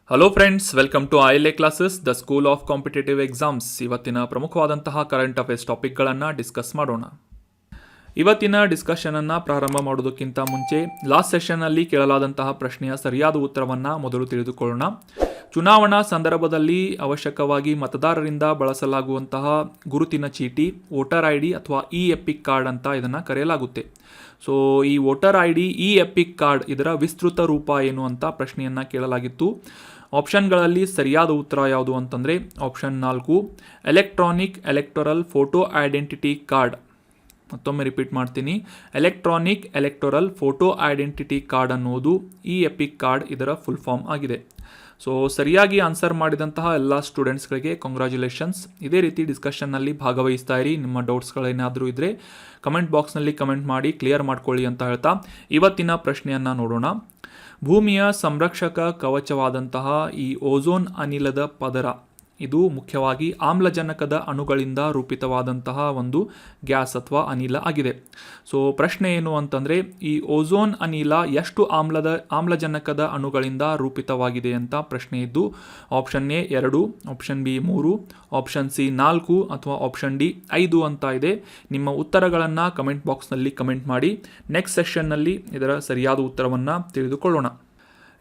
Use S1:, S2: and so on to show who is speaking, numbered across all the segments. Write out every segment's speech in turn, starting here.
S1: Hello friends, welcome to ILA classes, the school of competitive exams. ಇವತ್ತಿನ ಪ್ರಮುಖವಾದಂತಹ current affairs ಟಾಪಿಕ್ಗಳನ್ನು discuss ಮಾಡೋಣ. ಇವತ್ತಿನ ಡಿಸ್ಕಷನನ್ನು ಪ್ರಾರಂಭ ಮಾಡೋದಕ್ಕಿಂತ ಮುಂಚೆ ಲಾಸ್ಟ್ ಸೆಷನ್ನಲ್ಲಿ ಕೇಳಲಾದಂತಹ ಪ್ರಶ್ನೆಯ ಸರಿಯಾದ ಉತ್ತರವನ್ನು ಮೊದಲು ತಿಳಿದುಕೊಳ್ಳೋಣ. ಚುನಾವಣಾ ಸಂದರ್ಭದಲ್ಲಿ ಅವಶ್ಯಕವಾಗಿ ಮತದಾರರಿಂದ ಬಳಸಲಾಗುವಂತಹ ಗುರುತಿನ ಚೀಟಿ ವೋಟರ್ ID ಅಥವಾ ಎಪಿಕ್ ಕಾರ್ಡ್ ಅಂತ ಇದನ್ನು ಕರೆಯಲಾಗುತ್ತೆ. ಸೊ ಈ ವೋಟರ್ ID ಎಪಿಕ್ ಕಾರ್ಡ್ ಇದರ ವಿಸ್ತೃತ ರೂಪ ಏನು ಅಂತ ಪ್ರಶ್ನೆಯನ್ನು ಕೇಳಲಾಗಿತ್ತು. ಆಪ್ಷನ್ಗಳಲ್ಲಿ ಸರಿಯಾದ ಉತ್ತರ ಯಾವುದು ಅಂತಂದರೆ option 4 electronic electoral photo identity card. ಮತ್ತೊಮ್ಮೆ ರಿಪೀಟ್ ಮಾಡ್ತೀನಿ, electronic electoral photo identity card ಅನ್ನೋದು ಎಪಿಕ್ ಕಾರ್ಡ್ ಇದರ ಫುಲ್ ಫಾರ್ಮ್ ಆಗಿದೆ. ಸೊ ಸರಿಯಾಗಿ ಆನ್ಸರ್ ಮಾಡಿದಂತಹ ಎಲ್ಲ ಸ್ಟೂಡೆಂಟ್ಸ್ಗಳಿಗೆ ಕಂಗ್ರ್ಯಾಚುಲೇಷನ್ಸ್. ಇದೇ ರೀತಿ ಡಿಸ್ಕಷನ್ನಲ್ಲಿ ಭಾಗವಹಿಸ್ತಾ ಇರಿ. ನಿಮ್ಮ ಡೌಟ್ಸ್ಗಳೇನಾದರೂ ಇದ್ದರೆ ಕಮೆಂಟ್ ಬಾಕ್ಸ್ನಲ್ಲಿ ಕಮೆಂಟ್ ಮಾಡಿ ಕ್ಲಿಯರ್ ಮಾಡ್ಕೊಳ್ಳಿ ಅಂತ ಹೇಳ್ತಾ ಇವತ್ತಿನ ಪ್ರಶ್ನೆಯನ್ನು ನೋಡೋಣ. ಭೂಮಿಯ ಸಂರಕ್ಷಕ ಕವಚವಾದಂತಹ ಈ ಓಝೋನ್ ಅನಿಲದ ಪದರ ಇದು ಮುಖ್ಯವಾಗಿ ಆಮ್ಲಜನಕದ ಅಣುಗಳಿಂದ ರೂಪಿತವಾದಂತಹ ಒಂದು ಗ್ಯಾಸ್ ಅಥವಾ ಅನಿಲ ಆಗಿದೆ. ಸೊ ಪ್ರಶ್ನೆ ಏನು ಅಂತಂದರೆ ಈ ಓಝೋನ್ ಅನಿಲ ಎಷ್ಟು ಆಮ್ಲಜನಕದ ಅಣುಗಳಿಂದ ರೂಪಿತವಾಗಿದೆ ಅಂತ ಪ್ರಶ್ನೆ ಇದ್ದು, option A 2, option B 3, option C 4 ಅಥವಾ ಆಪ್ಷನ್ D 5 ಅಂತ ಇದೆ. ನಿಮ್ಮ ಉತ್ತರಗಳನ್ನು ಕಮೆಂಟ್ ಬಾಕ್ಸ್ನಲ್ಲಿ ಕಮೆಂಟ್ ಮಾಡಿ. ನೆಕ್ಸ್ಟ್ ಸೆಷನ್ನಲ್ಲಿ ಇದರ ಸರಿಯಾದ ಉತ್ತರವನ್ನು ತಿಳಿದುಕೊಳ್ಳೋಣ.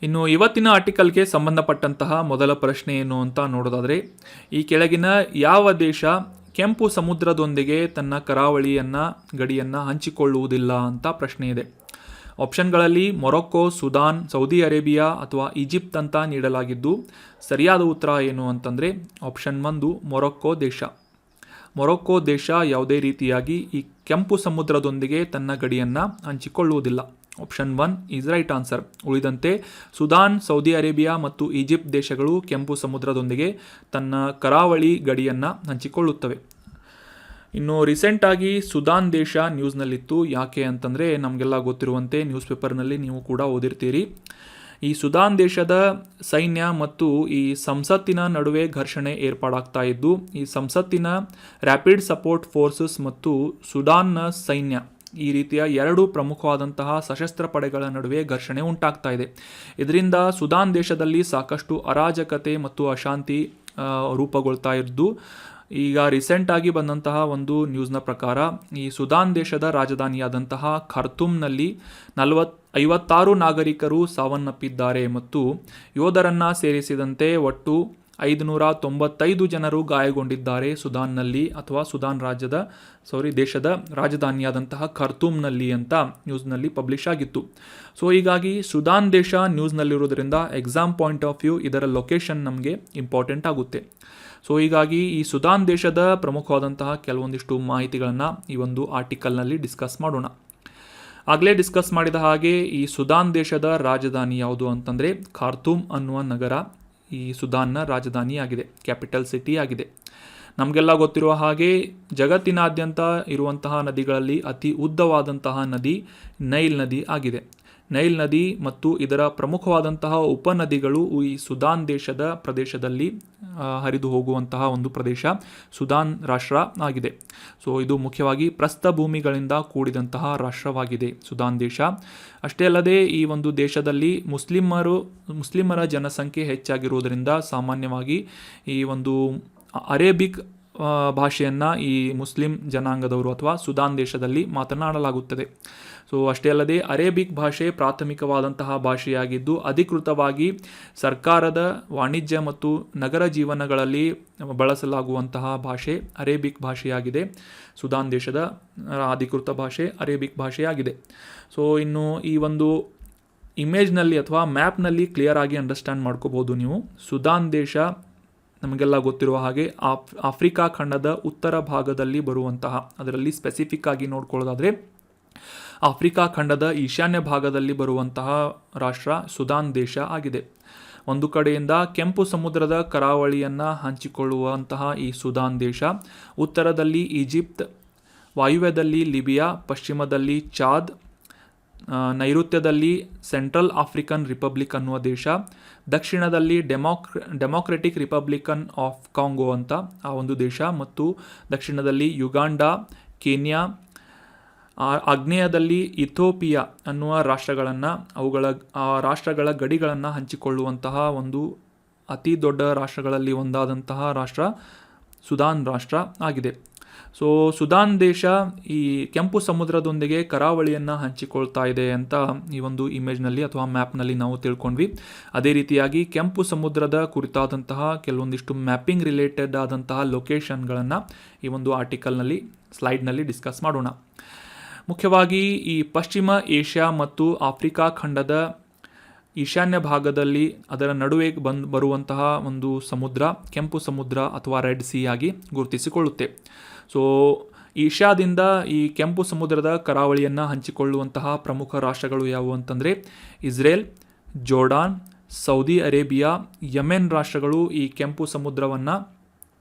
S1: ಇನ್ನು ಇವತ್ತಿನ ಆರ್ಟಿಕಲ್ಗೆ ಸಂಬಂಧಪಟ್ಟಂತಹ ಮೊದಲ ಪ್ರಶ್ನೆ ಏನು ಅಂತ ನೋಡೋದಾದರೆ, ಈ ಕೆಳಗಿನ ಯಾವ ದೇಶ ಕೆಂಪು ಸಮುದ್ರದೊಂದಿಗೆ ತನ್ನ ಕರಾವಳಿಯನ್ನು ಗಡಿಯನ್ನು ಹಂಚಿಕೊಳ್ಳುವುದಿಲ್ಲ ಅಂತ ಪ್ರಶ್ನೆ ಇದೆ. ಆಪ್ಷನ್ಗಳಲ್ಲಿ ಮೊರೊಕ್ಕೊ, ಸುದಾನ್, ಸೌದಿ ಅರೇಬಿಯಾ ಅಥವಾ ಈಜಿಪ್ಟ್ ಅಂತ ನೀಡಲಾಗಿದ್ದು, ಸರಿಯಾದ ಉತ್ತರ ಏನು ಅಂತಂದರೆ ಆಪ್ಷನ್ 1 ಮೊರೊಕ್ಕೊ ದೇಶ. ಮೊರೊಕ್ಕೊ ದೇಶ ಯಾವುದೇ ರೀತಿಯಾಗಿ ಈ ಕೆಂಪು ಸಮುದ್ರದೊಂದಿಗೆ ತನ್ನ ಗಡಿಯನ್ನು ಹಂಚಿಕೊಳ್ಳುವುದಿಲ್ಲ. Option 1 is right answer. ಉಳಿದಂತೆ ಸುದಾನ್, ಸೌದಿ ಅರೇಬಿಯಾ ಮತ್ತು ಈಜಿಪ್ಟ್ ದೇಶಗಳು ಕೆಂಪು ಸಮುದ್ರದೊಂದಿಗೆ ತನ್ನ ಕರಾವಳಿ ಗಡಿಯನ್ನು ಹಂಚಿಕೊಳ್ಳುತ್ತವೆ. ಇನ್ನು ರೀಸೆಂಟಾಗಿ ಸುದಾನ್ ದೇಶ ನ್ಯೂಸ್ನಲ್ಲಿತ್ತು. ಯಾಕೆ ಅಂತಂದರೆ ನಮಗೆಲ್ಲ ಗೊತ್ತಿರುವಂತೆ ನ್ಯೂಸ್ ಪೇಪರ್ನಲ್ಲಿ ನೀವು ಕೂಡ ಓದಿರ್ತೀರಿ. ಈ ಸುದಾನ್ ದೇಶದ ಸೈನ್ಯ ಮತ್ತು ಈ ಸಂಸತ್ತಿನ ನಡುವೆ ಘರ್ಷಣೆ ಏರ್ಪಾಡಾಗ್ತಾ ಇದ್ದು, ಈ ಸಂಸತ್ತಿನ ರ್ಯಾಪಿಡ್ ಸಪೋರ್ಟ್ ಫೋರ್ಸಸ್ ಮತ್ತು ಸುದಾನ್ನ ಸೈನ್ಯ ಈ ರೀತಿಯ ಎರಡು ಪ್ರಮುಖವಾದಂತಹ ಸಶಸ್ತ್ರ ಪಡೆಗಳ ನಡುವೆ ಘರ್ಷಣೆ ಉಂಟಾಗ್ತಾ ಇದೆ. ಇದರಿಂದ ಸುದಾನ್ ದೇಶದಲ್ಲಿ ಸಾಕಷ್ಟು ಅರಾಜಕತೆ ಮತ್ತು ಅಶಾಂತಿ ರೂಪುಗೊಳ್ತಾ ಇದ್ದು, ಈಗ ರೀಸೆಂಟಾಗಿ ಬಂದಂತಹ ಒಂದು ನ್ಯೂಸ್ನ ಪ್ರಕಾರ ಈ ಸುದಾನ್ ದೇಶದ ರಾಜಧಾನಿಯಾದಂತಹ ಖಾರ್ತೂಮ್ನಲ್ಲಿ 56 ನಾಗರಿಕರು ಸಾವನ್ನಪ್ಪಿದ್ದಾರೆ ಮತ್ತು ಯೋಧರನ್ನು ಸೇರಿಸಿದಂತೆ ಒಟ್ಟು 595 ಜನರು ಗಾಯಗೊಂಡಿದ್ದಾರೆ ಸುದಾನ್ನಲ್ಲಿ ಅಥವಾ ದೇಶದ ರಾಜಧಾನಿಯಾದಂತಹ ಖಾರ್ತೂಮ್ನಲ್ಲಿ ಅಂತ ನ್ಯೂಸ್ನಲ್ಲಿ ಪಬ್ಲಿಷ್ ಆಗಿತ್ತು. ಸೊ ಹೀಗಾಗಿ ಸುದಾನ್ ದೇಶ ನ್ಯೂಸ್ನಲ್ಲಿರೋದ್ರಿಂದ ಎಕ್ಸಾಮ್ ಪಾಯಿಂಟ್ ಆಫ್ ವ್ಯೂ ಇದರ ಲೊಕೇಶನ್ ನಮಗೆ ಇಂಪಾರ್ಟೆಂಟ್ ಆಗುತ್ತೆ. ಸೊ ಹೀಗಾಗಿ ಈ ಸುದಾನ್ ದೇಶದ ಪ್ರಮುಖವಾದಂತಹ ಕೆಲವೊಂದಿಷ್ಟು ಮಾಹಿತಿಗಳನ್ನು ಈ ಒಂದು ಆರ್ಟಿಕಲ್ನಲ್ಲಿ ಡಿಸ್ಕಸ್ ಮಾಡೋಣ. ಆಗಲೇ ಡಿಸ್ಕಸ್ ಮಾಡಿದ ಹಾಗೆ ಈ ಸುದಾನ್ ದೇಶದ ರಾಜಧಾನಿ ಯಾವುದು ಅಂತಂದರೆ ಖಾರ್ತೂಮ್ ಅನ್ನುವ ನಗರ ಈ ಸುದಾನ್ನ ರಾಜಧಾನಿಯಾಗಿದೆ, ಕ್ಯಾಪಿಟಲ್ ಸಿಟಿ ಆಗಿದೆ. ನಮಗೆಲ್ಲ ಗೊತ್ತಿರುವ ಹಾಗೆ ಜಗತ್ತಿನಾದ್ಯಂತ ಇರುವಂತಹ ನದಿಗಳಲ್ಲಿ ಅತಿ ಉದ್ದವಾದಂತಹ ನದಿ ನೈಲ್ ನದಿ ಆಗಿದೆ. ನೈಲ್ ನದಿ ಮತ್ತು ಇದರ ಪ್ರಮುಖವಾದಂತಹ ಉಪನದಿಗಳು ಈ ಸುದಾನ್ ದೇಶದ ಪ್ರದೇಶದಲ್ಲಿ ಹರಿದು ಹೋಗುವಂತಹ ಒಂದು ಪ್ರದೇಶ ಸುದಾನ್ ರಾಷ್ಟ್ರ ಆಗಿದೆ. ಸೊ ಇದು ಮುಖ್ಯವಾಗಿ ಪ್ರಸ್ಥಭೂಮಿಗಳಿಂದ ಕೂಡಿದಂತಹ ರಾಷ್ಟ್ರವಾಗಿದೆ ಸುದಾನ್ ದೇಶ. ಅಷ್ಟೇ ಅಲ್ಲದೆ ಈ ಒಂದು ದೇಶದಲ್ಲಿ ಮುಸ್ಲಿಮರ ಜನಸಂಖ್ಯೆ ಹೆಚ್ಚಾಗಿರುವುದರಿಂದ ಸಾಮಾನ್ಯವಾಗಿ ಈ ಒಂದು ಅರೇಬಿಕ್ ಭಾಷೆಯನ್ನು ಈ ಮುಸ್ಲಿಂ ಜನಾಂಗದವರು ಅಥವಾ ಸುದಾನ್ ದೇಶದಲ್ಲಿ ಮಾತನಾಡಲಾಗುತ್ತದೆ. ಸೊ ಅಷ್ಟೇ ಅಲ್ಲದೆ ಅರೇಬಿಕ್ ಭಾಷೆ ಪ್ರಾಥಮಿಕವಾದಂತಹ ಭಾಷೆಯಾಗಿದ್ದು ಅಧಿಕೃತವಾಗಿ ಸರ್ಕಾರದ ವಾಣಿಜ್ಯ ಮತ್ತು ನಗರ ಜೀವನಗಳಲ್ಲಿ ಬಳಸಲಾಗುವಂತಹ ಭಾಷೆ ಅರೇಬಿಕ್ ಭಾಷೆಯಾಗಿದೆ. ಸುದಾನ್ ದೇಶದ ಅಧಿಕೃತ ಭಾಷೆ ಅರೇಬಿಕ್ ಭಾಷೆಯಾಗಿದೆ. ಸೊ ಇನ್ನು ಈ ಒಂದು ಇಮೇಜ್ನಲ್ಲಿ ಅಥವಾ ಮ್ಯಾಪ್ನಲ್ಲಿ ಕ್ಲಿಯರ್ ಆಗಿ ಅಂಡರ್ಸ್ಟ್ಯಾಂಡ್ ಮಾಡ್ಕೋಬೋದು ನೀವು. ಸುದಾನ್ ದೇಶ ನಮಗೆಲ್ಲ ಗೊತ್ತಿರುವ ಹಾಗೆ ಆಫ್ರಿಕಾ ಖಂಡದ ಉತ್ತರ ಭಾಗದಲ್ಲಿ ಬರುವಂತಹ, ಅದರಲ್ಲಿ ಸ್ಪೆಸಿಫಿಕ್ ಆಗಿ ನೋಡ್ಕೊಳ್ಳೋದಾದರೆ ಆಫ್ರಿಕಾ ಖಂಡದ ಈಶಾನ್ಯ ಭಾಗದಲ್ಲಿ ಬರುವಂತಹ ರಾಷ್ಟ್ರ ಸುದಾನ್ ದೇಶ ಆಗಿದೆ. ಒಂದು ಕಡೆಯಿಂದ ಕೆಂಪು ಸಮುದ್ರದ ಕರಾವಳಿಯನ್ನು ಹಂಚಿಕೊಳ್ಳುವಂತಹ ಈ ಸುದಾನ್ ದೇಶ ಉತ್ತರದಲ್ಲಿ ಈಜಿಪ್ಟ್, ವಾಯುವ್ಯದಲ್ಲಿ ಲಿಬಿಯಾ, ಪಶ್ಚಿಮದಲ್ಲಿ ಚಾದ್, ನೈಋತ್ಯದಲ್ಲಿ ಸೆಂಟ್ರಲ್ ಆಫ್ರಿಕನ್ ರಿಪಬ್ಲಿಕ್ ಅನ್ನುವ ದೇಶ, ದಕ್ಷಿಣದಲ್ಲಿ ಡೆಮೋಕ್ರೆಟಿಕ್ ರಿಪಬ್ಲಿಕನ್ ಆಫ್ ಕಾಂಗೋ ಅಂತ ಆ ಒಂದು ದೇಶ, ಮತ್ತು ದಕ್ಷಿಣದಲ್ಲಿ ಯುಗಾಂಡ, ಕೆನ್ಯಾ, ಆಗ್ನೇಯದಲ್ಲಿ ಇಥೋಪಿಯಾ ಅನ್ನುವ ರಾಷ್ಟ್ರಗಳನ್ನು ಆ ರಾಷ್ಟ್ರಗಳ ಗಡಿಗಳನ್ನು ಹಂಚಿಕೊಳ್ಳುವಂತಹ ಒಂದು ಅತಿ ದೊಡ್ಡ ರಾಷ್ಟ್ರಗಳಲ್ಲಿ ಒಂದಾದಂತಹ ರಾಷ್ಟ್ರ ಸುದಾನ್ ರಾಷ್ಟ್ರ ಆಗಿದೆ. ಸೊ ಸುದಾನ್ ದೇಶ ಈ ಕೆಂಪು ಸಮುದ್ರದೊಂದಿಗೆ ಕರಾವಳಿಯನ್ನು ಹಂಚಿಕೊಳ್ತಾ ಇದೆ ಅಂತ ಈ ಒಂದು ಇಮೇಜ್ನಲ್ಲಿ ಅಥವಾ ಮ್ಯಾಪ್ನಲ್ಲಿ ನಾವು ತಿಳ್ಕೊಂಡ್ವಿ. ಅದೇ ರೀತಿಯಾಗಿ ಕೆಂಪು ಸಮುದ್ರದ ಕುರಿತಾದಂತಹ ಕೆಲವೊಂದಿಷ್ಟು ಮ್ಯಾಪಿಂಗ್ ರಿಲೇಟೆಡ್ ಆದಂತಹ ಲೊಕೇಶನ್ಗಳನ್ನು ಈ ಒಂದು ಆರ್ಟಿಕಲ್ನಲ್ಲಿ ಸ್ಲೈಡ್ನಲ್ಲಿ ಡಿಸ್ಕಸ್ ಮಾಡೋಣ. ಮುಖ್ಯವಾಗಿ ಈ ಪಶ್ಚಿಮ ಏಷ್ಯಾ ಮತ್ತು ಆಫ್ರಿಕಾ ಖಂಡದ ಈಶಾನ್ಯ ಭಾಗದಲ್ಲಿ ಅದರ ನಡುವೆ ಬರುವಂತಹ ಒಂದು ಸಮುದ್ರ ಕೆಂಪು ಸಮುದ್ರ ಅಥವಾ ರೆಡ್ ಸಿ ಆಗಿ ಗುರುತಿಸಿಕೊಳ್ಳುತ್ತೆ. ಸೊ ಏಷ್ಯಾದಿಂದ ಈ ಕೆಂಪು ಸಮುದ್ರದ ಕರಾವಳಿಯನ್ನು ಹಂಚಿಕೊಳ್ಳುವಂತಹ ಪ್ರಮುಖ ರಾಷ್ಟ್ರಗಳು ಯಾವುವು ಅಂತಂದರೆ Israel, Jordan, Saudi Arabia, Yemen ರಾಷ್ಟ್ರಗಳು ಈ ಕೆಂಪು ಸಮುದ್ರವನ್ನು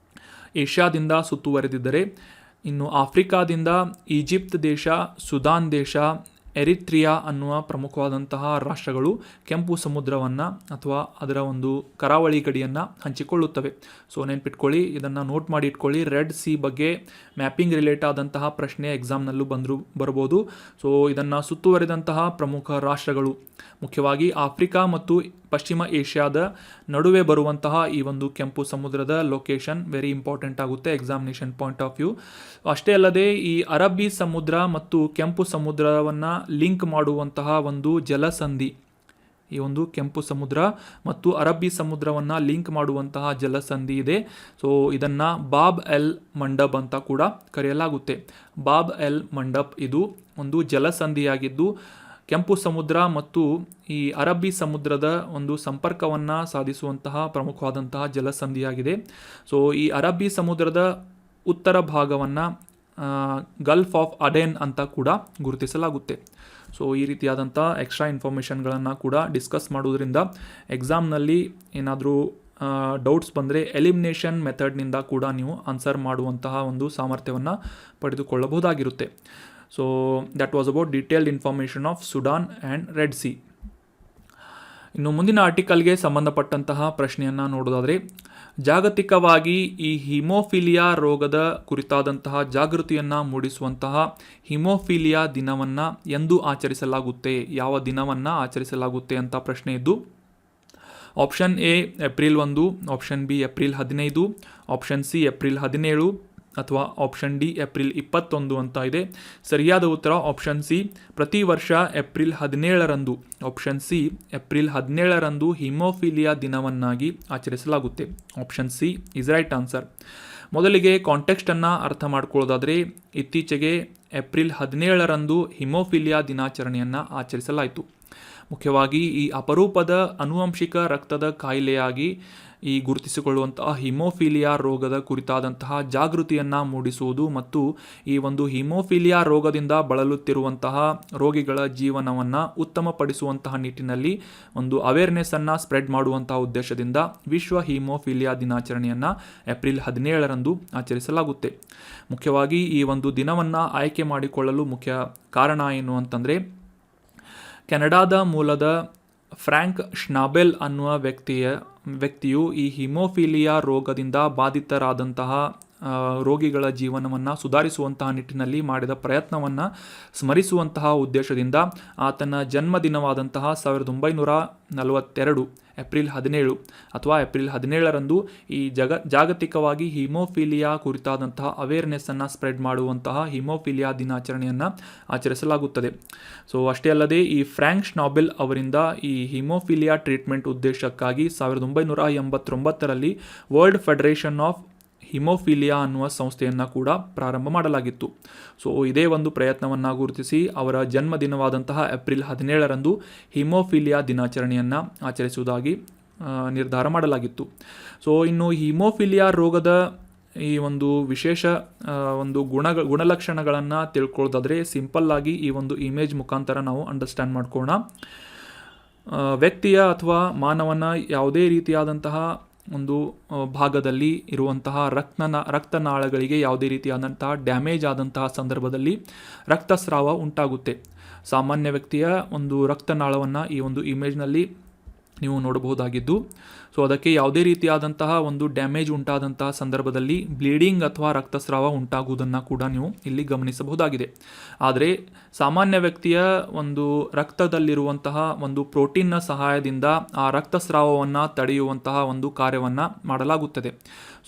S1: ಏಷ್ಯಾದಿಂದ ಸುತ್ತುವರೆದಿದ್ದರೆ, ಇನ್ನು ಆಫ್ರಿಕಾದಿಂದ ಈಜಿಪ್ಟ್ ದೇಶ, ಸುದಾನ್ ದೇಶ, ಎರಿತ್ರಿಯಾ ಅನ್ನುವ ಪ್ರಮುಖವಾದಂತಹ ರಾಷ್ಟ್ರಗಳು ಕೆಂಪು ಸಮುದ್ರವನ್ನು ಅಥವಾ ಅದರ ಒಂದು ಕರಾವಳಿ ಗಡಿಯನ್ನು ಹಂಚಿಕೊಳ್ಳುತ್ತವೆ. ಸೊ ನೆನ್ಪಿಟ್ಕೊಳ್ಳಿ, ಇದನ್ನು ನೋಟ್ ಮಾಡಿ ಇಟ್ಕೊಳ್ಳಿ. ರೆಡ್ ಸಿ ಬಗ್ಗೆ ಮ್ಯಾಪಿಂಗ್ ರಿಲೇಟ್ ಆದಂತಹ ಪ್ರಶ್ನೆ ಎಕ್ಸಾಮ್ನಲ್ಲೂ ಬರ್ಬೋದು. ಸೊ ಇದನ್ನು ಸುತ್ತುವರಿದಂತಹ ಪ್ರಮುಖ ರಾಷ್ಟ್ರಗಳು ಮುಖ್ಯವಾಗಿ ಆಫ್ರಿಕಾ ಮತ್ತು ಪಶ್ಚಿಮ ಏಷ್ಯಾದ ನಡುವೆ ಬರುವಂತಹ ಈ ಒಂದು ಕೆಂಪು ಸಮುದ್ರದ ಲೊಕೇಶನ್ ವೆರಿ ಇಂಪಾರ್ಟೆಂಟ್ ಆಗುತ್ತೆ ಎಕ್ಸಾಮಿನೇಷನ್ ಪಾಯಿಂಟ್ ಆಫ್ ವ್ಯೂ. ಅಷ್ಟೇ ಅಲ್ಲದೆ ಈ ಅರಬ್ಬಿ ಸಮುದ್ರ ಮತ್ತು ಕೆಂಪು ಸಮುದ್ರವನ್ನು ಲಿಂಕ್ ಮಾಡುವಂತಹ ಒಂದು ಜಲಸಂಧಿ, ಈ ಒಂದು ಕೆಂಪು ಸಮುದ್ರ ಮತ್ತು ಅರಬ್ಬಿ ಸಮುದ್ರವನ್ನು ಲಿಂಕ್ ಮಾಡುವಂತಹ ಜಲಸಂಧಿ ಇದೆ. ಸೊ ಇದನ್ನು ಬಾಬ್ ಎಲ್ ಮಂಡಬ್ ಅಂತ ಕೂಡ ಕರೆಯಲಾಗುತ್ತೆ. ಬಾಬ್ ಎಲ್ ಮಂಡಬ್ ಇದು ಒಂದು ಜಲಸಂಧಿಯಾಗಿದ್ದು ಕೆಂಪು ಸಮುದ್ರ ಮತ್ತು ಈ ಅರಬ್ಬಿ ಸಮುದ್ರದ ಒಂದು ಸಂಪರ್ಕವನ್ನು ಸಾಧಿಸುವಂತಹ ಪ್ರಮುಖವಾದಂತಹ ಜಲಸಂಧಿಯಾಗಿದೆ. ಸೊ ಈ ಅರಬ್ಬಿ ಸಮುದ್ರದ ಉತ್ತರ ಭಾಗವನ್ನು ಗಲ್ಫ್ ಆಫ್ ಅಡೆನ್ ಅಂತ ಕೂಡ ಗುರುತಿಸಲಾಗುತ್ತೆ. ಸೊ ಈ ರೀತಿಯಾದಂಥ ಎಕ್ಸ್ಟ್ರಾ ಇನ್ಫಾರ್ಮೇಷನ್ಗಳನ್ನು ಕೂಡ ಡಿಸ್ಕಸ್ ಮಾಡೋದ್ರಿಂದ ಎಕ್ಸಾಮ್ನಲ್ಲಿ ಏನಾದರೂ ಡೌಟ್ಸ್ ಬಂದರೆ ಎಲಿಮಿನೇಷನ್ ಮೆಥಡ್ನಿಂದ ಕೂಡ ನೀವು ಆನ್ಸರ್ ಮಾಡುವಂತಹ ಒಂದು ಸಾಮರ್ಥ್ಯವನ್ನು ಪಡೆದುಕೊಳ್ಳಬಹುದಾಗಿರುತ್ತೆ. So that was about detailed information of Sudan and red sea. ಇನ್ನು ಮುಂದಿನ ಆರ್ಟಿಕಲ್ಗೆ ಸಂಬಂಧಪಟ್ಟಂತಹ ಪ್ರಶ್ನೆಯನ್ನು ನೋಡೋದಾದರೆ, ಜಾಗತಿಕವಾಗಿ ಈ ಹಿಮೋಫಿಲಿಯಾ ರೋಗದ ಕುರಿತಾದಂತಹ ಜಾಗೃತಿಯನ್ನು ಮೂಡಿಸುವಂತಹ ಹಿಮೋಫಿಲಿಯಾ ದಿನವನ್ನು ಎಂದು ಆಚರಿಸಲಾಗುತ್ತೆ, ಯಾವ ದಿನವನ್ನು ಆಚರಿಸಲಾಗುತ್ತೆ ಅಂತ ಪ್ರಶ್ನೆ ಇದ್ದು, option A April 1, option B April 15, option C April 17 ಅಥವಾ ಆಪ್ಷನ್ ಡಿ ಏಪ್ರಿಲ್ 21 ಅಂತ ಇದೆ. ಸರಿಯಾದ ಉತ್ತರ ಆಪ್ಷನ್ ಸಿ, ಪ್ರತಿ ವರ್ಷ ಏಪ್ರಿಲ್ 17ರಂದು, ಆಪ್ಷನ್ ಸಿ ಏಪ್ರಿಲ್ 17ರಂದು ಹಿಮೋಫಿಲಿಯಾ ದಿನವನ್ನಾಗಿ ಆಚರಿಸಲಾಗುತ್ತೆ. Option C is right answer. ಮೊದಲಿಗೆ ಕಾಂಟೆಕ್ಸ್ಟನ್ನು ಅರ್ಥ ಮಾಡ್ಕೊಳ್ಳೋದಾದರೆ, ಇತ್ತೀಚೆಗೆ ಏಪ್ರಿಲ್ 17ರಂದು ಹಿಮೋಫಿಲಿಯಾ ದಿನಾಚರಣೆಯನ್ನು ಆಚರಿಸಲಾಯಿತು. ಮುಖ್ಯವಾಗಿ ಈ ಅಪರೂಪದ ಆನುವಂಶಿಕ ರಕ್ತದ ಕಾಯಿಲೆಯಾಗಿ ಈ ಗುರುತಿಸಿಕೊಳ್ಳುವಂತಹ ಹಿಮೋಫಿಲಿಯಾ ರೋಗದ ಕುರಿತಾದಂತಹ ಜಾಗೃತಿಯನ್ನು ಮೂಡಿಸುವುದು ಮತ್ತು ಈ ಒಂದು ಹಿಮೋಫಿಲಿಯಾ ರೋಗದಿಂದ ಬಳಲುತ್ತಿರುವಂತಹ ರೋಗಿಗಳ ಜೀವನವನ್ನು ಉತ್ತಮಪಡಿಸುವಂತಹ ನಿಟ್ಟಿನಲ್ಲಿ ಒಂದು ಅವೇರ್ನೆಸ್ಸನ್ನು ಸ್ಪ್ರೆಡ್ ಮಾಡುವಂತಹ ಉದ್ದೇಶದಿಂದ ವಿಶ್ವ ಹಿಮೋಫಿಲಿಯಾ ದಿನಾಚರಣೆಯನ್ನು ಏಪ್ರಿಲ್ 17ರಂದು ಆಚರಿಸಲಾಗುತ್ತೆ. ಮುಖ್ಯವಾಗಿ ಈ ಒಂದು ದಿನವನ್ನು ಆಯ್ಕೆ ಮಾಡಿಕೊಳ್ಳಲು ಮುಖ್ಯ ಕಾರಣ ಏನು ಅಂತಂದರೆ, ಕೆನಡಾದ ಮೂಲದ ಫ್ರ್ಯಾಂಕ್ ಶ್ನಾಬೆಲ್ ಅನ್ನುವ ವ್ಯಕ್ತಿಯು ಈ ಹಿಮೋಫಿಲಿಯಾ ರೋಗದಿಂದ ಬಾಧಿತರಾದಂತಹ ರೋಗಿಗಳ ಜೀವನವನ್ನು ಸುಧಾರಿಸುವಂತಹ ನಿಟ್ಟಿನಲ್ಲಿ ಮಾಡಿದ ಪ್ರಯತ್ನವನ್ನು ಸ್ಮರಿಸುವಂತಹ ಉದ್ದೇಶದಿಂದ ಆತನ ಜನ್ಮದಿನವಾದಂತಹ 1942 ಏಪ್ರಿಲ್ 17 ಅಥವಾ ಏಪ್ರಿಲ್ 17ರಂದು ಈ ಜಾಗತಿಕವಾಗಿ ಹಿಮೋಫಿಲಿಯಾ ಕುರಿತಾದಂತಹ ಅವೇರ್ನೆಸ್ಸನ್ನು ಸ್ಪ್ರೆಡ್ ಮಾಡುವಂತಹ ಹಿಮೋಫಿಲಿಯಾ ದಿನಾಚರಣೆಯನ್ನು ಆಚರಿಸಲಾಗುತ್ತದೆ. ಸೊ ಅಷ್ಟೇ ಅಲ್ಲದೆ ಈ ಫ್ರ್ಯಾಂಕ್ ಶ್ನಾಬೆಲ್ ಅವರಿಂದ ಈ ಹಿಮೋಫಿಲಿಯಾ ಟ್ರೀಟ್ಮೆಂಟ್ ಉದ್ದೇಶಕ್ಕಾಗಿ 1989ರಲ್ಲಿ ವರ್ಲ್ಡ್ ಫೆಡರೇಷನ್ ಆಫ್ ಹಿಮೋಫಿಲಿಯಾ ಅನ್ನುವ ಸಂಸ್ಥೆಯನ್ನು ಕೂಡ ಪ್ರಾರಂಭ ಮಾಡಲಾಗಿತ್ತು. ಸೊ ಇದೇ ಒಂದು ಪ್ರಯತ್ನವನ್ನು ಗುರುತಿಸಿ ಅವರ ಜನ್ಮದಿನವಾದಂತಹ ಏಪ್ರಿಲ್ 17ರಂದು ಹಿಮೋಫಿಲಿಯಾ ದಿನಾಚರಣೆಯನ್ನು ಆಚರಿಸುವುದಾಗಿ ನಿರ್ಧಾರ ಮಾಡಲಾಗಿತ್ತು. ಸೊ ಇನ್ನು ಹಿಮೋಫಿಲಿಯಾ ರೋಗದ ಈ ಒಂದು ವಿಶೇಷ ಒಂದು ಗುಣಲಕ್ಷಣಗಳನ್ನು ತಿಳ್ಕೊಳ್ಳೋದಾದರೆ ಸಿಂಪಲ್ ಆಗಿ ಈ ಒಂದು ಇಮೇಜ್ ಮುಖಾಂತರ ನಾವು ಅಂಡರ್ಸ್ಟ್ಯಾಂಡ್ ಮಾಡ್ಕೊಳ್ಳೋಣ. ವ್ಯಕ್ತಿಯ ಅಥವಾ ಮಾನವನ ಯಾವುದೇ ರೀತಿಯಾದಂತಹ ಒಂದು ಭಾಗದಲ್ಲಿ ಇರುವಂತಹ ರಕ್ತನಾಳಗಳಿಗೆ ಯಾವುದೇ ರೀತಿಯಾದಂತಹ ಡ್ಯಾಮೇಜ್ ಆದಂತಹ ಸಂದರ್ಭದಲ್ಲಿ ರಕ್ತಸ್ರಾವ ಉಂಟಾಗುತ್ತೆ. ಸಾಮಾನ್ಯ ವ್ಯಕ್ತಿಯ ಒಂದು ರಕ್ತನಾಳವನ್ನು ಈ ಒಂದು ಇಮೇಜ್ನಲ್ಲಿ ನೀವು ನೋಡಬಹುದಾಗಿದ್ದು, ಸೊ ಅದಕ್ಕೆ ಯಾವುದೇ ರೀತಿಯಾದಂತಹ ಒಂದು ಡ್ಯಾಮೇಜ್ ಉಂಟಾದಂತಹ ಸಂದರ್ಭದಲ್ಲಿ ಬ್ಲೀಡಿಂಗ್ ಅಥವಾ ರಕ್ತಸ್ರಾವ ಉಂಟಾಗುವುದನ್ನು ಕೂಡ ನೀವು ಇಲ್ಲಿ ಗಮನಿಸಬಹುದಾಗಿದೆ. ಆದರೆ ಸಾಮಾನ್ಯ ವ್ಯಕ್ತಿಯ ಒಂದು ರಕ್ತದಲ್ಲಿರುವಂತಹ ಒಂದು ಪ್ರೋಟೀನ್ನ ಸಹಾಯದಿಂದ ಆ ರಕ್ತಸ್ರಾವವನ್ನು ತಡೆಯುವಂತಹ ಒಂದು ಕಾರ್ಯವನ್ನು ಮಾಡಲಾಗುತ್ತದೆ.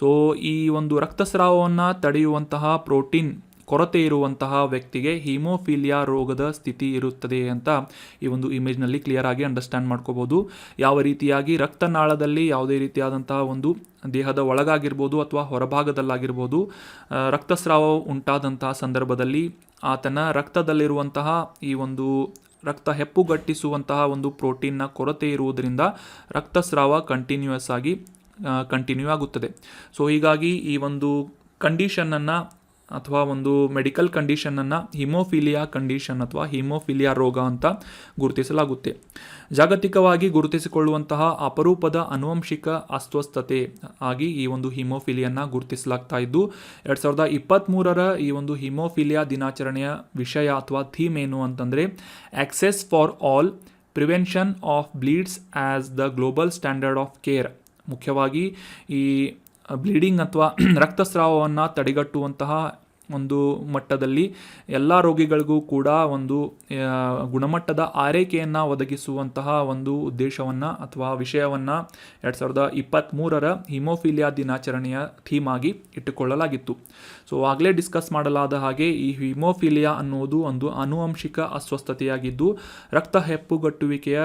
S1: ಸೊ ಈ ಒಂದು ರಕ್ತಸ್ರಾವವನ್ನು ತಡೆಯುವಂತಹ ಪ್ರೋಟೀನ್ ಕೊರತೆ ಇರುವಂತಹ ವ್ಯಕ್ತಿಗೆ ಹಿಮೋಫಿಲಿಯಾ ರೋಗದ ಸ್ಥಿತಿ ಇರುತ್ತದೆ ಅಂತ ಈ ಒಂದು ಇಮೇಜ್ನಲ್ಲಿ ಕ್ಲಿಯರ್ ಆಗಿ ಅಂಡರ್ಸ್ಟ್ಯಾಂಡ್ ಮಾಡ್ಕೋಬೋದು. ಯಾವ ರೀತಿಯಾಗಿ ರಕ್ತನಾಳದಲ್ಲಿ ಯಾವುದೇ ರೀತಿಯಾದಂತಹ ಒಂದು ದೇಹದ ಒಳಗಾಗಿರ್ಬೋದು ಅಥವಾ ಹೊರಭಾಗದಲ್ಲಾಗಿರ್ಬೋದು ರಕ್ತಸ್ರಾವ ಉಂಟಾದಂತಹ ಸಂದರ್ಭದಲ್ಲಿ ಆತನ ರಕ್ತದಲ್ಲಿರುವಂತಹ ಈ ಒಂದು ರಕ್ತ ಹೆಪ್ಪುಗಟ್ಟಿಸುವಂತಹ ಒಂದು ಪ್ರೋಟೀನ್ನ ಕೊರತೆ ಇರುವುದರಿಂದ ರಕ್ತಸ್ರಾವ ಕಂಟಿನ್ಯೂ ಆಗುತ್ತದೆ. ಸೊ ಹೀಗಾಗಿ ಈ ಒಂದು ಕಂಡೀಷನನ್ನು ಅಥವಾ ಒಂದು ಮೆಡಿಕಲ್ ಕಂಡೀಷನನ್ನು ಹಿಮೋಫಿಲಿಯಾ ಕಂಡೀಷನ್ ಅಥವಾ ಹಿಮೋಫಿಲಿಯಾ ರೋಗ ಅಂತ ಗುರುತಿಸಲಾಗುತ್ತೆ. ಜಾಗತಿಕವಾಗಿ ಗುರುತಿಸಿಕೊಳ್ಳುವಂತಹ ಅಪರೂಪದ ಆನುವಂಶಿಕ ಅಸ್ವಸ್ಥತೆ ಆಗಿ ಈ ಒಂದು ಹಿಮೋಫಿಲಿಯನ್ನು ಗುರುತಿಸಲಾಗ್ತಾ ಇದ್ದು, 2023 ಈ ಒಂದು ಹಿಮೋಫಿಲಿಯಾ ದಿನಾಚರಣೆಯ ವಿಷಯ ಅಥವಾ ಥೀಮ್ ಏನು ಅಂತಂದರೆ access for all, prevention of bleeds as the global standard of care. ಮುಖ್ಯವಾಗಿ ಈ ಬ್ಲೀಡಿಂಗ್ ಅಥವಾ ರಕ್ತಸ್ರಾವವನ್ನು ತಡೆಗಟ್ಟುವಂತಹ ಒಂದು ಮಟ್ಟದಲ್ಲಿ ಎಲ್ಲ ರೋಗಿಗಳಿಗೂ ಕೂಡ ಒಂದು ಗುಣಮಟ್ಟದ ಆರೈಕೆಯನ್ನು ಒದಗಿಸುವಂತಹ ಒಂದು ಉದ್ದೇಶವನ್ನು ಅಥವಾ ವಿಷಯವನ್ನು 2023 ಹಿಮೋಫಿಲಿಯಾ ದಿನಾಚರಣೆಯ ಥೀಮ್ ಆಗಿ ಇಟ್ಟುಕೊಳ್ಳಲಾಗಿತ್ತು. ಸೊ ಆಗಲೇ ಡಿಸ್ಕಸ್ ಮಾಡಲಾದ ಹಾಗೆ ಈ ಹಿಮೋಫಿಲಿಯಾ ಅನ್ನುವುದು ಒಂದು ಆನುವಂಶಿಕ ಅಸ್ವಸ್ಥತೆಯಾಗಿದ್ದು, ರಕ್ತ ಹೆಪ್ಪುಗಟ್ಟುವಿಕೆಯ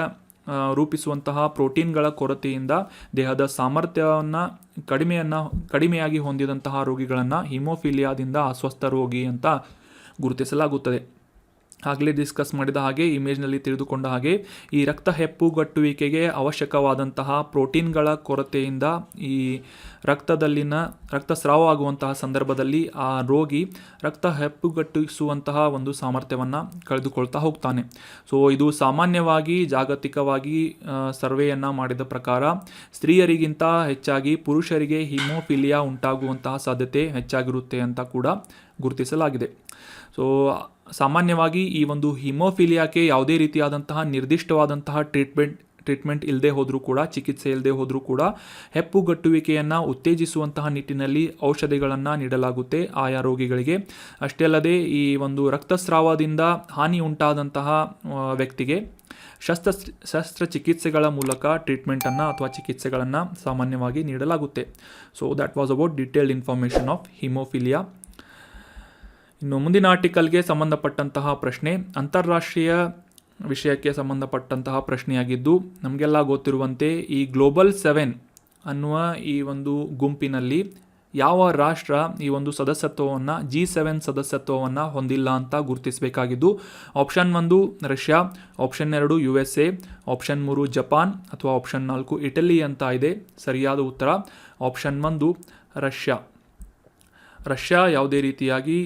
S1: ರೂಪಿಸುವಂತಹ ಪ್ರೋಟೀನ್ಗಳ ಕೊರತೆಯಿಂದ ದೇಹದ ಸಾಮರ್ಥ್ಯವನ್ನು ಕಡಿಮೆಯಾಗಿ ಹೊಂದಿದಂತಹ ರೋಗಿಗಳನ್ನು ಹಿಮೋಫಿಲಿಯಾದಿಂದ ಅಸ್ವಸ್ಥ ರೋಗಿ ಅಂತ ಗುರುತಿಸಲಾಗುತ್ತದೆ. ಆಗಲೇ ಡಿಸ್ಕಸ್ ಮಾಡಿದ ಹಾಗೆ ಇಮೇಜ್ನಲ್ಲಿ ತಿಳಿದುಕೊಂಡ ಹಾಗೆ ಈ ರಕ್ತ ಹೆಪ್ಪುಗಟ್ಟುವಿಕೆಗೆ ಅವಶ್ಯಕವಾದಂತಹ ಪ್ರೋಟೀನ್ಗಳ ಕೊರತೆಯಿಂದ ಈ ರಕ್ತಸ್ರಾವ ಆಗುವಂತಹ ಸಂದರ್ಭದಲ್ಲಿ ಆ ರೋಗಿ ರಕ್ತ ಹೆಪ್ಪುಗಟ್ಟಿಸುವಂತಹ ಒಂದು ಸಾಮರ್ಥ್ಯವನ್ನು ಕಳೆದುಕೊಳ್ತಾ ಹೋಗ್ತಾನೆ. ಸೊ ಇದು ಸಾಮಾನ್ಯವಾಗಿ ಜಾಗತಿಕವಾಗಿ ಸರ್ವೆಯನ್ನು ಮಾಡಿದ ಪ್ರಕಾರ ಸ್ತ್ರೀಯರಿಗಿಂತ ಹೆಚ್ಚಾಗಿ ಪುರುಷರಿಗೆ ಹಿಮೋಫಿಲಿಯಾ ಉಂಟಾಗುವಂತಹ ಸಾಧ್ಯತೆ ಹೆಚ್ಚಾಗಿರುತ್ತೆ ಅಂತ ಕೂಡ ಗುರುತಿಸಲಾಗಿದೆ. ಸೊ ಸಾಮಾನ್ಯವಾಗಿ ಈ ಒಂದು ಹಿಮೋಫಿಲಿಯಾಕ್ಕೆ ಯಾವುದೇ ರೀತಿಯಾದಂತಹ ನಿರ್ದಿಷ್ಟವಾದಂತಹ ಟ್ರೀಟ್ಮೆಂಟ್ ಇಲ್ಲದೆ ಹೋದರೂ ಕೂಡ, ಚಿಕಿತ್ಸೆ ಇಲ್ಲದೆ ಹೋದರೂ ಕೂಡ ಹೆಪ್ಪುಗಟ್ಟುವಿಕೆಯನ್ನು ಉತ್ತೇಜಿಸುವಂತಹ ನಿಟ್ಟಿನಲ್ಲಿ ಔಷಧಿಗಳನ್ನು ನೀಡಲಾಗುತ್ತೆ ಆಯಾ ರೋಗಿಗಳಿಗೆ. ಅಷ್ಟೇ ಅಲ್ಲದೆ ಈ ಒಂದು ರಕ್ತಸ್ರಾವದಿಂದ ಹಾನಿ ಉಂಟಾದಂತಹ ವ್ಯಕ್ತಿಗೆ ಶಸ್ತ್ರಚಿಕಿತ್ಸೆಗಳ ಮೂಲಕ ಟ್ರೀಟ್ಮೆಂಟನ್ನು ಅಥವಾ ಚಿಕಿತ್ಸೆಗಳನ್ನು ಸಾಮಾನ್ಯವಾಗಿ ನೀಡಲಾಗುತ್ತೆ. So that was about detailed information of haemophilia. ಇನ್ನು ಮುಂದಿನ ಆರ್ಟಿಕಲ್ಗೆ ಸಂಬಂಧಪಟ್ಟಂತಹ ಪ್ರಶ್ನೆ ಅಂತಾರಾಷ್ಟ್ರೀಯ ವಿಷಯಕ್ಕೆ ಸಂಬಂಧಪಟ್ಟಂತಹ ಪ್ರಶ್ನೆಯಾಗಿದ್ದು, ನಮಗೆಲ್ಲ ಗೊತ್ತಿರುವಂತೆ ಈ ಗ್ಲೋಬಲ್ 7 ಅನ್ನುವ ಈ ಒಂದು ಗುಂಪಿನಲ್ಲಿ ಯಾವ ರಾಷ್ಟ್ರ ಈ ಒಂದು ಸದಸ್ಯತ್ವವನ್ನು G7 ಸದಸ್ಯತ್ವವನ್ನು ಹೊಂದಿಲ್ಲ ಅಂತ ಗುರುತಿಸಬೇಕಾಗಿದ್ದು, option 1 Russia, option 2 USA, option 3 Japan ಅಥವಾ ಆಪ್ಷನ್ 4 ಇಟಲಿ ಅಂತ ಇದೆ. ಸರಿಯಾದ ಉತ್ತರ ಆಪ್ಷನ್ 1 ರಷ್ಯಾ ಯಾವುದೇ ರೀತಿಯಾಗಿ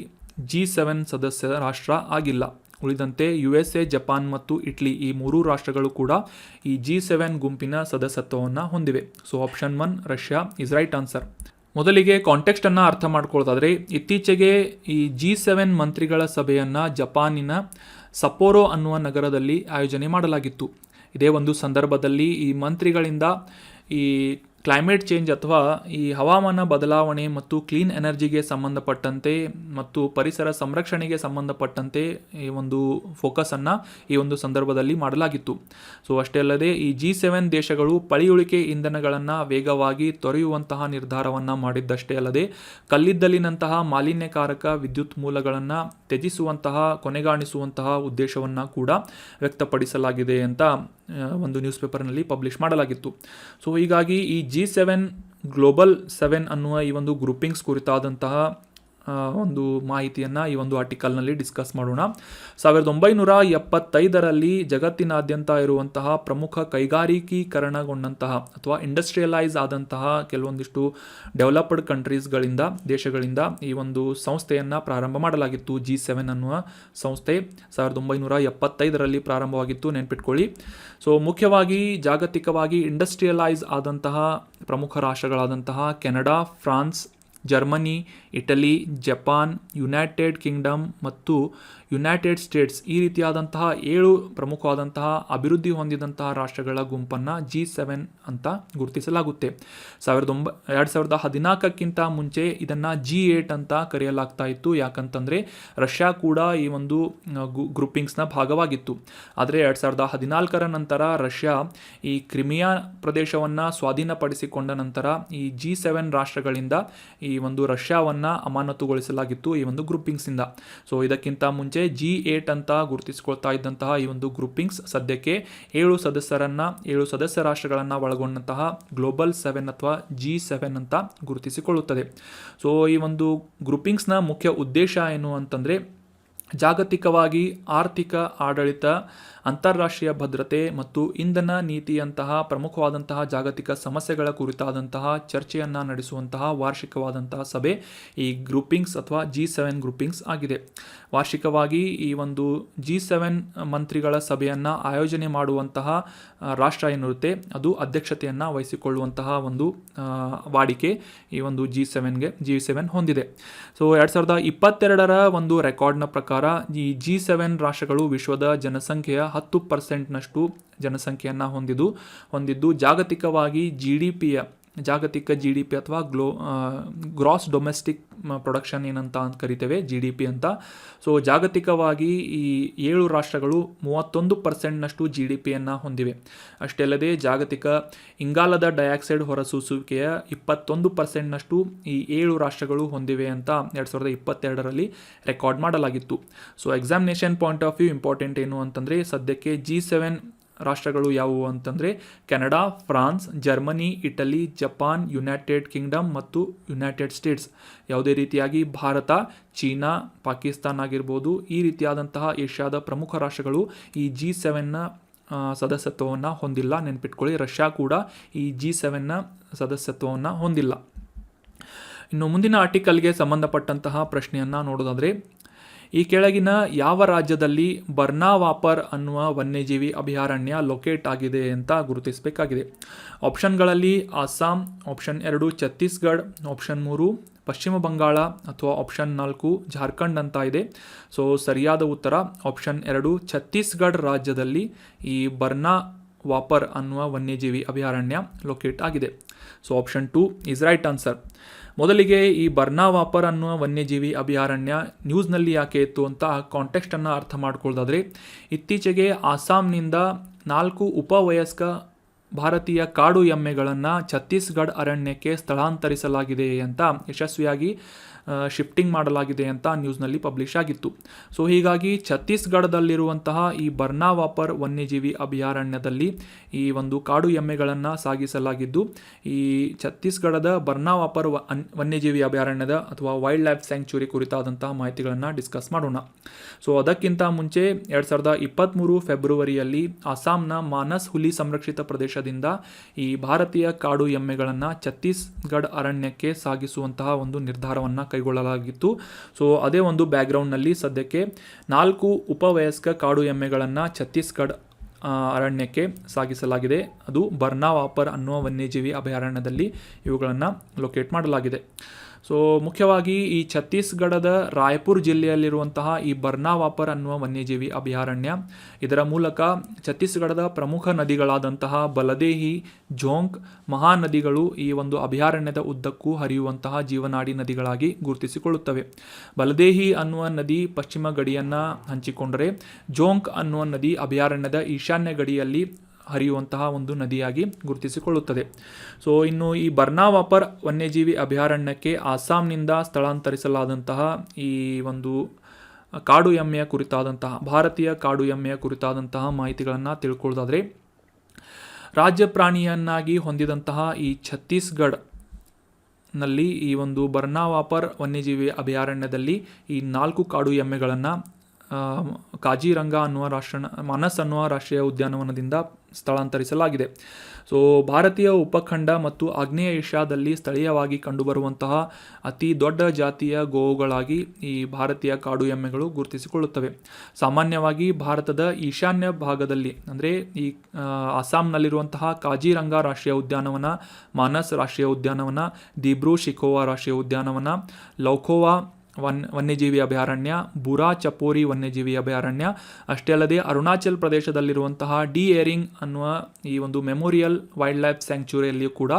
S1: G7 ಸದಸ್ಯ ರಾಷ್ಟ್ರ ಆಗಿಲ್ಲ. ಉಳಿದಂತೆ USA, ಜಪಾನ್ ಮತ್ತು ಇಟಲಿ ಈ 3 ರಾಷ್ಟ್ರಗಳು ಕೂಡ ಈ G7 ಗುಂಪಿನ ಸದಸ್ಯತ್ವವನ್ನು ಹೊಂದಿವೆ. So option 1 Russia is right answer. ಮೊದಲಿಗೆ ಕಾಂಟೆಕ್ಸ್ಟನ್ನು ಅರ್ಥ ಮಾಡ್ಕೊಳ್ಳೋದಾದರೆ, ಇತ್ತೀಚೆಗೆ ಈ G7 ಮಂತ್ರಿಗಳ ಸಭೆಯನ್ನು ಜಪಾನಿನ ಸಪ್ಪೋರೋ ಅನ್ನುವ ನಗರದಲ್ಲಿ ಆಯೋಜನೆ ಮಾಡಲಾಗಿತ್ತು. ಇದೇ ಒಂದು ಸಂದರ್ಭದಲ್ಲಿ ಈ ಮಂತ್ರಿಗಳಿಂದ ಈ ಕ್ಲೈಮೇಟ್ ಚೇಂಜ್ ಅಥವಾ ಈ ಹವಾಮಾನ ಬದಲಾವಣೆ ಮತ್ತು ಕ್ಲೀನ್ ಎನರ್ಜಿಗೆ ಸಂಬಂಧಪಟ್ಟಂತೆ ಮತ್ತು ಪರಿಸರ ಸಂರಕ್ಷಣೆಗೆ ಸಂಬಂಧಪಟ್ಟಂತೆ ಈ ಒಂದು ಫೋಕಸನ್ನು ಈ ಒಂದು ಸಂದರ್ಭದಲ್ಲಿ ಮಾಡಲಾಗಿತ್ತು. ಸೊ ಅಷ್ಟೇ ಅಲ್ಲದೆ ಈ G7 ದೇಶಗಳು ಪಳಿಯುಳಿಕೆ ಇಂಧನಗಳನ್ನು ವೇಗವಾಗಿ ತೊರೆಯುವಂತಹ ನಿರ್ಧಾರವನ್ನು ಮಾಡಿದ್ದಷ್ಟೇ ಅಲ್ಲದೆ ಕಲ್ಲಿದ್ದಲಿನಂತಹ ಮಾಲಿನ್ಯಕಾರಕ ವಿದ್ಯುತ್ ಮೂಲಗಳನ್ನು ತ್ಯಜಿಸುವಂತಹ ಕೊನೆಗಾಣಿಸುವಂತಹ ಉದ್ದೇಶವನ್ನು ಕೂಡ ವ್ಯಕ್ತಪಡಿಸಲಾಗಿದೆ ಅಂತ ಒಂದು ನ್ಯೂಸ್ ಪೇಪರ್ನಲ್ಲಿ ಪಬ್ಲಿಷ್ ಮಾಡಲಾಗಿತ್ತು. ಸೊ ಹೀಗಾಗಿ ಈ G7 ಗ್ಲೋಬಲ್ 7 ಅನ್ನುವ ಈ ಒಂದು ಗ್ರೂಪಿಂಗ್ಸ್ ಕುರಿತಾದಂತಹ ಒಂದು ಮಾಹಿತಿಯನ್ನು ಈ ಒಂದು ಆರ್ಟಿಕಲ್ನಲ್ಲಿ ಡಿಸ್ಕಸ್ ಮಾಡೋಣ. 1975 ಜಗತ್ತಿನಾದ್ಯಂತ ಇರುವಂತಹ ಪ್ರಮುಖ ಕೈಗಾರಿಕೀಕರಣಗೊಂಡಂತಹ ಅಥವಾ ಇಂಡಸ್ಟ್ರಿಯಲೈಸ್ ಆದಂತಹ ಕೆಲವೊಂದಿಷ್ಟು ಡೆವಲಪ್ಡ್ ದೇಶಗಳಿಂದ ಈ ಒಂದು ಸಂಸ್ಥೆಯನ್ನು ಪ್ರಾರಂಭ ಮಾಡಲಾಗಿತ್ತು. G7 ಅನ್ನುವ ಸಂಸ್ಥೆ 1975 ಪ್ರಾರಂಭವಾಗಿತ್ತು, ನೆನ್ಪಿಟ್ಕೊಳ್ಳಿ. ಸೊ ಮುಖ್ಯವಾಗಿ ಜಾಗತಿಕವಾಗಿ ಇಂಡಸ್ಟ್ರಿಯಲೈಸ್ ಆದಂತಹ ಪ್ರಮುಖ ರಾಷ್ಟ್ರಗಳಾದಂತಹ Canada, France, Germany, Italy, Japan, United Kingdom ಮತ್ತು ಯುನೈಟೆಡ್ ಸ್ಟೇಟ್ಸ್ ಈ ರೀತಿಯಾದಂತಹ 7 ಪ್ರಮುಖವಾದಂತಹ ಅಭಿವೃದ್ಧಿ ಹೊಂದಿದಂತಹ ರಾಷ್ಟ್ರಗಳ ಗುಂಪನ್ನು G7 ಅಂತ ಗುರುತಿಸಲಾಗುತ್ತೆ. 2014ಕ್ಕಿಂತ ಮುಂಚೆ ಇದನ್ನು G8 ಅಂತ ಕರೆಯಲಾಗ್ತಾ ಇತ್ತು. ಯಾಕಂತಂದರೆ ರಷ್ಯಾ ಕೂಡ ಈ ಒಂದು ಗ್ರೂಪಿಂಗ್ಸ್ನ ಭಾಗವಾಗಿತ್ತು. ಆದರೆ 2014 ನಂತರ ರಷ್ಯಾ ಈ ಕ್ರಿಮಿಯಾ ಪ್ರದೇಶವನ್ನು ಸ್ವಾಧೀನಪಡಿಸಿಕೊಂಡ ನಂತರ ಈ G7 ರಾಷ್ಟ್ರಗಳಿಂದ ಈ ಒಂದು ರಷ್ಯಾವನ್ನು ಅಮಾನತುಗೊಳಿಸಲಾಗಿತ್ತು ಈ ಒಂದು ಗ್ರೂಪಿಂಗ್ಸಿಂದ. ಸೊ ಇದಕ್ಕಿಂತ ಮುಂಚೆ G8 ಅಂತ ಗುರುತಿಸಿಕೊಳ್ತಾ ಇದ್ದಂತಹ ಈ ಒಂದು ಗ್ರೂಪಿಂಗ್ಸ್ ಸದ್ಯಕ್ಕೆ 7 ಸದಸ್ಯ ರಾಷ್ಟ್ರಗಳನ್ನು ಒಳಗೊಂಡಂತಹ ಗ್ಲೋಬಲ್ 7 ಅಥವಾ G7 ಅಂತ ಗುರುತಿಸಿಕೊಳ್ಳುತ್ತದೆ. ಸೊ ಈ ಒಂದು ಗ್ರೂಪಿಂಗ್ಸ್ನ ಮುಖ್ಯ ಉದ್ದೇಶ ಏನು ಅಂತಂದರೆ ಜಾಗತಿಕವಾಗಿ ಆರ್ಥಿಕ ಆಡಳಿತ, ಅಂತಾರಾಷ್ಟ್ರೀಯ ಭದ್ರತೆ ಮತ್ತು ಇಂಧನ ನೀತಿಯಂತಹ ಪ್ರಮುಖವಾದಂತಹ ಜಾಗತಿಕ ಸಮಸ್ಯೆಗಳ ಕುರಿತಾದಂತಹ ಚರ್ಚೆಯನ್ನು ನಡೆಸುವಂತಹ ವಾರ್ಷಿಕವಾದಂತಹ ಸಭೆ ಈ ಗ್ರೂಪಿಂಗ್ಸ್ ಅಥವಾ G7 ಗ್ರೂಪಿಂಗ್ಸ್ ಆಗಿದೆ. ವಾರ್ಷಿಕವಾಗಿ ಈ ಒಂದು G7 ಮಂತ್ರಿಗಳ ಸಭೆಯನ್ನು ಆಯೋಜನೆ ಮಾಡುವಂತಹ ರಾಷ್ಟ್ರ ಏನಿರುತ್ತೆ ಅದು ಅಧ್ಯಕ್ಷತೆಯನ್ನು ವಹಿಸಿಕೊಳ್ಳುವಂತಹ ಒಂದು ವಾಡಿಕೆ ಈ ಒಂದು G7 ಹೊಂದಿದೆ. ಸೊ 2022 ಒಂದು ರೆಕಾರ್ಡ್ನ ಪ್ರಕಾರ ಈ G7 ರಾಷ್ಟ್ರಗಳು ವಿಶ್ವದ ಜನಸಂಖ್ಯೆಯ 10% ಜನಸಂಖ್ಯೆಯನ್ನು ಹೊಂದಿದ್ದು ಜಾಗತಿಕವಾಗಿ ಜಾಗತಿಕ GDP ಅಥವಾ ಗ್ರಾಸ್ ಡೊಮೆಸ್ಟಿಕ್ ಪ್ರೊಡಕ್ಷನ್ ಏನಂತ ಕರಿತೇವೆ GDP ಅಂತ. ಸೊ ಜಾಗತಿಕವಾಗಿ ಈ 7 ರಾಷ್ಟ್ರಗಳು 31% GDPಯನ್ನು ಹೊಂದಿವೆ. ಅಷ್ಟೇ ಅಲ್ಲದೆ ಜಾಗತಿಕ ಇಂಗಾಲದ ಡೈಆಕ್ಸೈಡ್ ಹೊರಸೂಸುವಿಕೆಯ 21% ಈ 7 ರಾಷ್ಟ್ರಗಳು ಹೊಂದಿವೆ ಅಂತ 2022ರಲ್ಲಿ ರೆಕಾರ್ಡ್ ಮಾಡಲಾಗಿತ್ತು. So examination point of view important ಏನು ಅಂತಂದರೆ ಸದ್ಯಕ್ಕೆ G7 ರಾಷ್ಟ್ರಗಳು ಯಾವುವು ಅಂತಂದರೆ Canada, France, Germany, Italy, Japan, United Kingdom ಮತ್ತು ಯುನೈಟೆಡ್ ಸ್ಟೇಟ್ಸ್. ಯಾವುದೇ ರೀತಿಯಾಗಿ ಭಾರತ, ಚೀನಾ, ಪಾಕಿಸ್ತಾನ ಆಗಿರ್ಬೋದು ಈ ರೀತಿಯಾದಂತಹ ಏಷ್ಯಾದ ಪ್ರಮುಖ ರಾಷ್ಟ್ರಗಳು ಈ G7ನ ಸದಸ್ಯತ್ವವನ್ನು ಹೊಂದಿಲ್ಲ. ನೆನ್ಪಿಟ್ಕೊಳ್ಳಿ, ರಷ್ಯಾ ಕೂಡ ಈ G7ನ ಸದಸ್ಯತ್ವವನ್ನು ಹೊಂದಿಲ್ಲ. ಇನ್ನು ಮುಂದಿನ ಆರ್ಟಿಕಲ್ಗೆ ಸಂಬಂಧಪಟ್ಟಂತಹ ಪ್ರಶ್ನೆಯನ್ನು ನೋಡೋದಾದರೆ ಈ ಕೆಳಗಿನ ಯಾವ ರಾಜ್ಯದಲ್ಲಿ ಬರ್ನಾವಾಪರ್ ಅನ್ನುವ ವನ್ಯಜೀವಿ ಅಭಯಾರಣ್ಯ ಲೊಕೇಟ್ ಆಗಿದೆ ಅಂತ ಗುರುತಿಸಬೇಕಾಗಿದೆ. ಆಪ್ಷನ್ಗಳಲ್ಲಿ ಅಸ್ಸಾಂ, ಆಪ್ಷನ್ 2 ಛತ್ತೀಸ್ಗಢ, ಆಪ್ಷನ್ 3 ಪಶ್ಚಿಮ ಬಂಗಾಳ ಅಥವಾ ಆಪ್ಷನ್ 4 ಜಾರ್ಖಂಡ್ ಅಂತ ಇದೆ. ಸೊ ಸರಿಯಾದ ಉತ್ತರ ಆಪ್ಷನ್ 2 ಛತ್ತೀಸ್ಗಢ ರಾಜ್ಯದಲ್ಲಿ ಈ ಬರ್ನಾವಾಪರ್ ಅನ್ನುವ ವನ್ಯಜೀವಿ ಅಭಯಾರಣ್ಯ ಲೊಕೇಟ್ ಆಗಿದೆ. So option 2 is right answer. ಮೊದಲಿಗೆ ಈ ಬರ್ನಾವಾಪರ್ ಅನ್ನುವ ವನ್ಯಜೀವಿ ಅಭಯಾರಣ್ಯ ನ್ಯೂಸ್ನಲ್ಲಿ ಯಾಕೆ ಇತ್ತು ಅಂತ ಕಾಂಟೆಕ್ಸ್ಟನ್ನು ಅರ್ಥ ಮಾಡ್ಕೊಳ್ಳೋದಾದರೆ ಇತ್ತೀಚೆಗೆ ಅಸ್ಸಾಂನಿಂದ 4 ಉಪವಯಸ್ಕ ಭಾರತೀಯ ಕಾಡು ಎಮ್ಮೆಗಳನ್ನು ಛತ್ತೀಸ್ಗಢ ಅರಣ್ಯಕ್ಕೆ ಸ್ಥಳಾಂತರಿಸಲಾಗಿದೆ ಅಂತ ಯಶಸ್ವಿಯಾಗಿ ಶಿಫ್ಟಿಂಗ್ ಮಾಡಲಾಗಿದೆ ಅಂತ ನ್ಯೂಸ್ನಲ್ಲಿ ಪಬ್ಲಿಷ್ ಆಗಿತ್ತು. ಸೊ ಹೀಗಾಗಿ ಛತ್ತೀಸ್ಗಢದಲ್ಲಿರುವಂತಹ ಈ ಬರ್ನಾವಾಪರ್ ವನ್ಯಜೀವಿ ಅಭಯಾರಣ್ಯದಲ್ಲಿ ಈ ಒಂದು ಕಾಡು ಎಮ್ಮೆಗಳನ್ನು ಸಾಗಿಸಲಾಗಿದ್ದು ಈ ಛತ್ತೀಸ್ಗಢದ ಬರ್ನಾವಾಪರ್ ವನ್ಯಜೀವಿ ಅಭಯಾರಣ್ಯದ ಅಥವಾ ವೈಲ್ಡ್ ಲೈಫ್ ಸ್ಯಾಂಕ್ಚುರಿ ಕುರಿತಾದಂತಹ ಮಾಹಿತಿಗಳನ್ನು ಡಿಸ್ಕಸ್ ಮಾಡೋಣ. ಸೊ ಅದಕ್ಕಿಂತ ಮುಂಚೆ 2023 ಫೆಬ್ರವರಿಯಲ್ಲಿ ಅಸ್ಸಾಂನ ಮಾನಸ್ ಹುಲಿ ಸಂರಕ್ಷಿತ ಪ್ರದೇಶದಿಂದ ಈ ಭಾರತೀಯ ಕಾಡು ಎಮ್ಮೆಗಳನ್ನು ಛತ್ತೀಸ್ಗಢ ಅರಣ್ಯಕ್ಕೆ ಸಾಗಿಸುವಂತಹ ಒಂದು ನಿರ್ಧಾರವನ್ನು ಕೈಗೊಳ್ಳಲಾಗಿತ್ತು. ಸೊ ಅದೇ ಒಂದು ಬ್ಯಾಕ್ಗ್ರೌಂಡ್ನಲ್ಲಿ ಸದ್ಯಕ್ಕೆ 4 ಉಪವಯಸ್ಕ ಕಾಡು ಎಮ್ಮೆಗಳನ್ನು ಛತ್ತೀಸ್ಗಢ ಅರಣ್ಯಕ್ಕೆ ಸಾಗಿಸಲಾಗಿದೆ. ಅದು ಬರ್ನಾವಾಪರ್ ಅನ್ನುವ ವನ್ಯಜೀವಿ ಅಭಯಾರಣ್ಯದಲ್ಲಿ ಇವುಗಳನ್ನು ಲೊಕೇಟ್ ಮಾಡಲಾಗಿದೆ. ಸೊ ಮುಖ್ಯವಾಗಿ ಈ ಛತ್ತೀಸ್ಗಢದ ರಾಯಪುರ್ ಜಿಲ್ಲೆಯಲ್ಲಿರುವಂತಹ ಈ ಬರ್ನಾವಾಪರ್ ಅನ್ನುವ ವನ್ಯಜೀವಿ ಅಭಯಾರಣ್ಯ ಇದರ ಮೂಲಕ ಛತ್ತೀಸ್ಗಢದ ಪ್ರಮುಖ ನದಿಗಳಾದಂತಹ ಬಲದೇಹಿ, ಝೋಂಕ್ ಮಹಾನದಿಗಳು ಈ ಒಂದು ಅಭಯಾರಣ್ಯದ ಉದ್ದಕ್ಕೂ ಹರಿಯುವಂತಹ ಜೀವನಾಡಿ ನದಿಗಳಾಗಿ ಗುರುತಿಸಿಕೊಳ್ಳುತ್ತವೆ. ಬಲದೇಹಿ ಅನ್ನುವ ನದಿ ಪಶ್ಚಿಮ ಗಡಿಯನ್ನು ಹಂಚಿಕೊಂಡರೆ ಝೋಂಕ್ ಅನ್ನುವ ನದಿ ಅಭಯಾರಣ್ಯದ ಈಶಾನ್ಯ ಗಡಿಯಲ್ಲಿ ಹರಿಯುವಂತಹ ಒಂದು ನದಿಯಾಗಿ ಗುರುತಿಸಿಕೊಳ್ಳುತ್ತದೆ. ಸೊ ಇನ್ನು ಈ ಬರ್ನಾವಾಪರ್ ವನ್ಯಜೀವಿ ಅಭಯಾರಣ್ಯಕ್ಕೆ ಅಸ್ಸಾಂನಿಂದ ಸ್ಥಳಾಂತರಿಸಲಾದಂತಹ ಈ ಒಂದು ಕಾಡು ಎಮ್ಮೆಯ ಕುರಿತಾದಂತಹ ಭಾರತೀಯ ಕಾಡು ಎಮ್ಮೆಯ ಕುರಿತಾದಂತಹ ಮಾಹಿತಿಗಳನ್ನು ತಿಳ್ಕೊಳ್ಳೋದಾದರೆ ರಾಜ್ಯ ಪ್ರಾಣಿಯನ್ನಾಗಿ ಹೊಂದಿದಂತಹ ಈ ಛತ್ತೀಸ್ಗಢನಲ್ಲಿ ಈ ಒಂದು ಬರ್ನಾವಾಪರ್ ವನ್ಯಜೀವಿ ಅಭಯಾರಣ್ಯದಲ್ಲಿ ಈ 4 ಕಾಡು ಎಮ್ಮೆಗಳನ್ನು ಕಾಜಿರಂಗ ಅನ್ನುವ ಮಾನಸ್ ಅನ್ನುವ ರಾಷ್ಟ್ರೀಯ ಉದ್ಯಾನವನದಿಂದ ಸ್ಥಳಾಂತರಿಸಲಾಗಿದೆ. ಸೊ ಭಾರತೀಯ ಉಪಖಂಡ ಮತ್ತು ಆಗ್ನೇಯ ಏಷ್ಯಾದಲ್ಲಿ ಸ್ಥಳೀಯವಾಗಿ ಕಂಡುಬರುವಂತಹ ಅತಿ ದೊಡ್ಡ ಜಾತಿಯ ಗೋವುಗಳಾಗಿ ಈ ಭಾರತೀಯ ಕಾಡು ಎಮ್ಮೆಗಳು ಗುರುತಿಸಿಕೊಳ್ಳುತ್ತವೆ. ಸಾಮಾನ್ಯವಾಗಿ ಭಾರತದ ಈಶಾನ್ಯ ಭಾಗದಲ್ಲಿ ಅಂದರೆ ಈ ಅಸ್ಸಾಂನಲ್ಲಿರುವಂತಹ ಕಾಜಿರಂಗ ರಾಷ್ಟ್ರೀಯ ಉದ್ಯಾನವನ, ಮಾನಸ್ ರಾಷ್ಟ್ರೀಯ ಉದ್ಯಾನವನ, ದಿಬ್ರು ಶಿಖೋವಾ ರಾಷ್ಟ್ರೀಯ ಉದ್ಯಾನವನ, ಲೌಖೋವಾ ವನ್ಯಜೀವಿ ಅಭಯಾರಣ್ಯ, ಬುರಾ ಚಪೋರಿ ವನ್ಯಜೀವಿ ಅಭಯಾರಣ್ಯ, ಅಷ್ಟೇ ಅಲ್ಲದೆ ಅರುಣಾಚಲ್ ಪ್ರದೇಶದಲ್ಲಿರುವಂತಹ ಡಿ ಏರಿಂಗ್ ಅನ್ನುವ ಈ ಒಂದು ಮೆಮೋರಿಯಲ್ ವೈಲ್ಡ್ ಲೈಫ್ ಸ್ಯಾಂಕ್ಚುರಿಯಲ್ಲಿಯೂ ಕೂಡ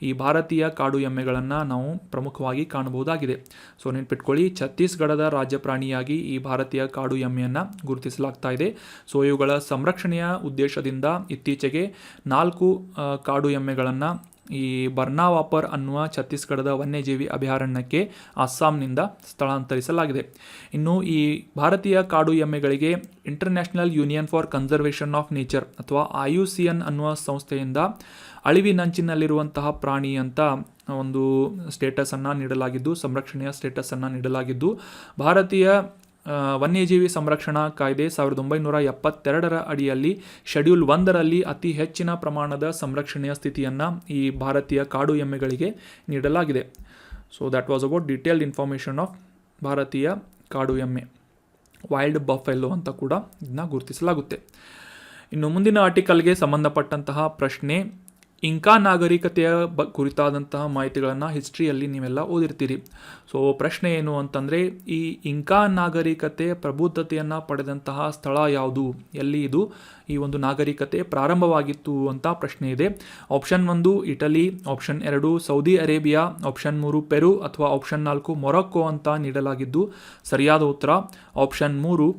S1: ಈ ಭಾರತೀಯ ಕಾಡು ಎಮ್ಮೆಗಳನ್ನು ನಾವು ಪ್ರಮುಖವಾಗಿ ಕಾಣಬಹುದಾಗಿದೆ. ಸೊ ನೆನ್ಪಿಟ್ಕೊಳ್ಳಿ, ಛತ್ತೀಸ್ಗಢದ ರಾಜ್ಯ ಪ್ರಾಣಿಯಾಗಿ ಈ ಭಾರತೀಯ ಕಾಡು ಎಮ್ಮೆಯನ್ನು ಗುರುತಿಸಲಾಗ್ತಾ ಇದೆ. ಸೊ ಇವುಗಳ ಸಂರಕ್ಷಣೆಯ ಉದ್ದೇಶದಿಂದ ಇತ್ತೀಚೆಗೆ 4 ಕಾಡು ಎಮ್ಮೆಗಳನ್ನು ಈ ಬರ್ನಾವಾಪರ್ ಅನ್ನುವ ಛತ್ತೀಸ್ಗಢದ ವನ್ಯಜೀವಿ ಅಭಯಾರಣ್ಯಕ್ಕೆ ಅಸ್ಸಾಂನಿಂದ ಸ್ಥಳಾಂತರಿಸಲಾಗಿದೆ. ಇನ್ನು ಈ ಭಾರತೀಯ ಕಾಡು ಎಮ್ಮೆಗಳಿಗೆ International Union for Conservation of Nature ಅಥವಾ IUCN ಅನ್ನುವ ಸಂಸ್ಥೆಯಿಂದ ಅಳಿವಿನಂಚಿನಲ್ಲಿರುವಂತಹ ಪ್ರಾಣಿ ಅಂತ ಒಂದು ಸ್ಟೇಟಸನ್ನು ನೀಡಲಾಗಿದ್ದು, ಸಂರಕ್ಷಣೆಯ ಸ್ಟೇಟಸನ್ನು ನೀಡಲಾಗಿದ್ದು, ಭಾರತೀಯ ವನ್ಯಜೀವಿ ಸಂರಕ್ಷಣಾ ಕಾಯ್ದೆ 1972 ಅಡಿಯಲ್ಲಿ ಶೆಡ್ಯೂಲ್ 1ರಲ್ಲಿ ಅತಿ ಹೆಚ್ಚಿನ ಪ್ರಮಾಣದ ಸಂರಕ್ಷಣೆಯ ಸ್ಥಿತಿಯನ್ನು ಈ ಭಾರತೀಯ ಕಾಡು ಎಮ್ಮೆಗಳಿಗೆ ನೀಡಲಾಗಿದೆ. So that was about detailed information of ಭಾರತೀಯ ಕಾಡು ಎಮ್ಮೆ. ವೈಲ್ಡ್ ಬಫೆಲ್ಲೋ ಅಂತ ಕೂಡ ಇದನ್ನ ಗುರುತಿಸಲಾಗುತ್ತೆ. ಇನ್ನು ಮುಂದಿನ ಆರ್ಟಿಕಲ್ಗೆ ಸಂಬಂಧಪಟ್ಟಂತಹ ಪ್ರಶ್ನೆ, ಇಂಕಾ ನಾಗರಿಕತೆಯ ಕುರಿತಾದಂತಹ ಮಾಹಿತಿಗಳನ್ನು ಹಿಸ್ಟ್ರಿಯಲ್ಲಿ ನೀವೆಲ್ಲ ಓದಿರ್ತೀರಿ. ಸೊ ಪ್ರಶ್ನೆ ಏನು ಅಂತಂದರೆ, ಈ ಇಂಕಾ ನಾಗರಿಕತೆ ಪ್ರಬುದ್ಧತೆಯನ್ನು ಪಡೆದಂತಹ ಸ್ಥಳ ಯಾವುದು, ಎಲ್ಲಿ ಇದು ಈ ಒಂದು ನಾಗರಿಕತೆ ಪ್ರಾರಂಭವಾಗಿತ್ತು ಅಂತ ಪ್ರಶ್ನೆ ಇದೆ. Option 1 Italy, option 2 Saudi Arabia, option 3 ಪೆರು ಅಥವಾ ಆಪ್ಷನ್ 4 ಮೊರಕ್ಕೋ ಅಂತ ನೀಡಲಾಗಿದ್ದು, ಸರಿಯಾದ ಉತ್ತರ ಆಪ್ಷನ್ 3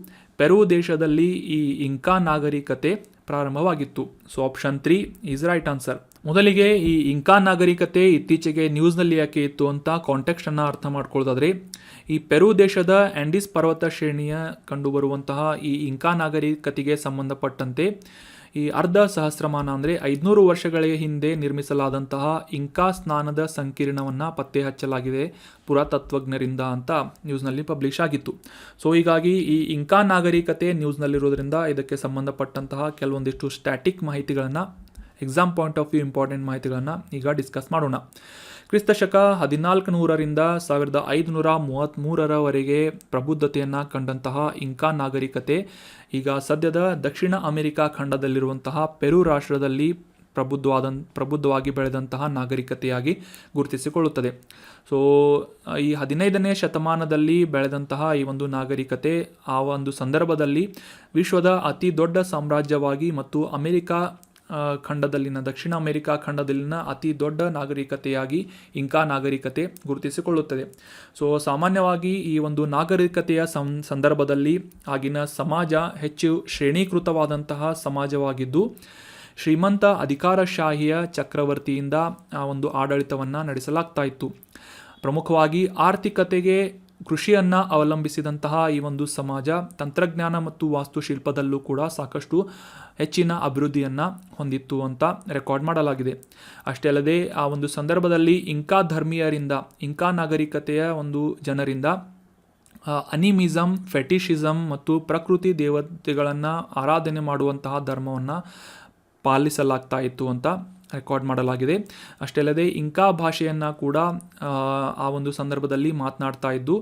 S1: ಪೆರು ದೇಶದಲ್ಲಿ ಈ ಇಂಕಾ ನಾಗರಿಕತೆ ಪ್ರಾರಂಭವಾಗಿತ್ತು. So option 3 is right answer. ಮೊದಲಿಗೆ ಈ ಇಂಕಾ ನಾಗರಿಕತೆ ಇತ್ತೀಚೆಗೆ ನ್ಯೂಸ್ನಲ್ಲಿ ಯಾಕೆ ಇತ್ತು ಅಂತ ಕಾಂಟೆಕ್ಸ್ಟನ್ನು ಅರ್ಥ ಮಾಡ್ಕೊಳ್ಳೋದಾದರೆ, ಈ ಪೆರು ದೇಶದ ಆ್ಯಂಡೀಸ್ ಪರ್ವತ ಶ್ರೇಣಿಯ ಕಂಡುಬರುವಂತಹ ಈ ಇಂಕಾ ನಾಗರಿಕತೆಗೆ ಸಂಬಂಧಪಟ್ಟಂತೆ ಈ ಅರ್ಧ ಸಹಸ್ರಮಾನ ಅಂದರೆ 500 ವರ್ಷಗಳ ಹಿಂದೆ ನಿರ್ಮಿಸಲಾದಂತಹ ಇಂಕಾ ಸ್ನಾನದ ಸಂಕೀರ್ಣವನ್ನು ಪತ್ತೆ ಹಚ್ಚಲಾಗಿದೆ ಪುರಾತತ್ವಜ್ಞರಿಂದ ಅಂತ ನ್ಯೂಸ್ನಲ್ಲಿ ಪಬ್ಲಿಷ್ ಆಗಿತ್ತು. ಸೊ ಹೀಗಾಗಿ ಈ ಇಂಕಾ ನಾಗರಿಕತೆ ನ್ಯೂಸ್ನಲ್ಲಿರೋದ್ರಿಂದ ಇದಕ್ಕೆ ಸಂಬಂಧಪಟ್ಟಂತಹ ಕೆಲವೊಂದಿಷ್ಟು ಸ್ಟ್ಯಾಟಿಕ್ ಮಾಹಿತಿಗಳನ್ನು, exam point of view important ಮಾಹಿತಿಗಳನ್ನು ಈಗ ಡಿಸ್ಕಸ್ ಮಾಡೋಣ. ಕ್ರಿಸ್ತಶಕ 1400ರಿಂದ 1533ರವರೆಗೆ ಪ್ರಬುದ್ಧತೆಯನ್ನು ಕಂಡಂತಹ ಇಂಕಾ ನಾಗರಿಕತೆ ಈಗ ಸದ್ಯದ ದಕ್ಷಿಣ ಅಮೆರಿಕಾ ಖಂಡದಲ್ಲಿರುವಂತಹ ಪೆರು ರಾಷ್ಟ್ರದಲ್ಲಿ ಪ್ರಬುದ್ಧವಾಗಿ ಬೆಳೆದಂತಹ ನಾಗರಿಕತೆಯಾಗಿ ಗುರುತಿಸಿಕೊಳ್ಳುತ್ತದೆ. ಸೊ ಈ 15ನೇ ಶತಮಾನದಲ್ಲಿ ಬೆಳೆದಂತಹ ಈ ಒಂದು ನಾಗರಿಕತೆ ಆ ಒಂದು ಸಂದರ್ಭದಲ್ಲಿ ವಿಶ್ವದ ಅತಿ ದೊಡ್ಡ ಸಾಮ್ರಾಜ್ಯವಾಗಿ ಮತ್ತು ದಕ್ಷಿಣ ಅಮೆರಿಕಾ ಖಂಡದಲ್ಲಿನ ಅತಿ ದೊಡ್ಡ ನಾಗರಿಕತೆಯಾಗಿ ಇಂಕಾ ನಾಗರಿಕತೆ ಗುರುತಿಸಿಕೊಳ್ಳುತ್ತದೆ. ಸೊ ಸಾಮಾನ್ಯವಾಗಿ ಈ ಒಂದು ನಾಗರಿಕತೆಯ ಸಂದರ್ಭದಲ್ಲಿ ಆಗಿನ ಸಮಾಜ ಹೆಚ್ಚು ಶ್ರೇಣೀಕೃತವಾದಂತಹ ಸಮಾಜವಾಗಿದ್ದು, ಶ್ರೀಮಂತ ಅಧಿಕಾರಶಾಹಿಯ ಚಕ್ರವರ್ತಿಯಿಂದ ಆ ಒಂದು ಆಡಳಿತವನ್ನು ನಡೆಸಲಾಗ್ತಾ ಇತ್ತು. ಪ್ರಮುಖವಾಗಿ ಆರ್ಥಿಕತೆಗೆ ಕೃಷಿಯನ್ನು ಅವಲಂಬಿಸಿದಂತಹ ಈ ಒಂದು ಸಮಾಜ ತಂತ್ರಜ್ಞಾನ ಮತ್ತು ವಾಸ್ತುಶಿಲ್ಪದಲ್ಲೂ ಕೂಡ ಸಾಕಷ್ಟು ಹೆಚ್ಚಿನ ಅಭಿವೃದ್ಧಿಯನ್ನು ಹೊಂದಿತ್ತು ಅಂತ ರೆಕಾರ್ಡ್ ಮಾಡಲಾಗಿದೆ. ಅಷ್ಟೇ ಅಲ್ಲದೆ ಆ ಒಂದು ಸಂದರ್ಭದಲ್ಲಿ ಇಂಕಾ ಧರ್ಮೀಯರಿಂದ, ಇಂಕಾ ನಾಗರಿಕತೆಯ ಒಂದು ಜನರಿಂದ ಅನಿಮಿಸಮ್, ಫೆಟಿಷಿಸಮ್ ಮತ್ತು ಪ್ರಕೃತಿ ದೇವತೆಗಳನ್ನು ಆರಾಧನೆ ಮಾಡುವಂತಹ ಧರ್ಮವನ್ನು ಪಾಲಿಸಲಾಗ್ತಾ ಇತ್ತು ಅಂತ ರೆಕಾರ್ಡ್ ಮಾಡಲಾಗಿದೆ. ಅಷ್ಟೇ ಅಲ್ಲದೆ ಇಂಕಾ ಭಾಷೆಯನ್ನು ಕೂಡ ಆ ಒಂದು ಸಂದರ್ಭದಲ್ಲಿ ಮಾತನಾಡ್ತಾ ಇದ್ದು,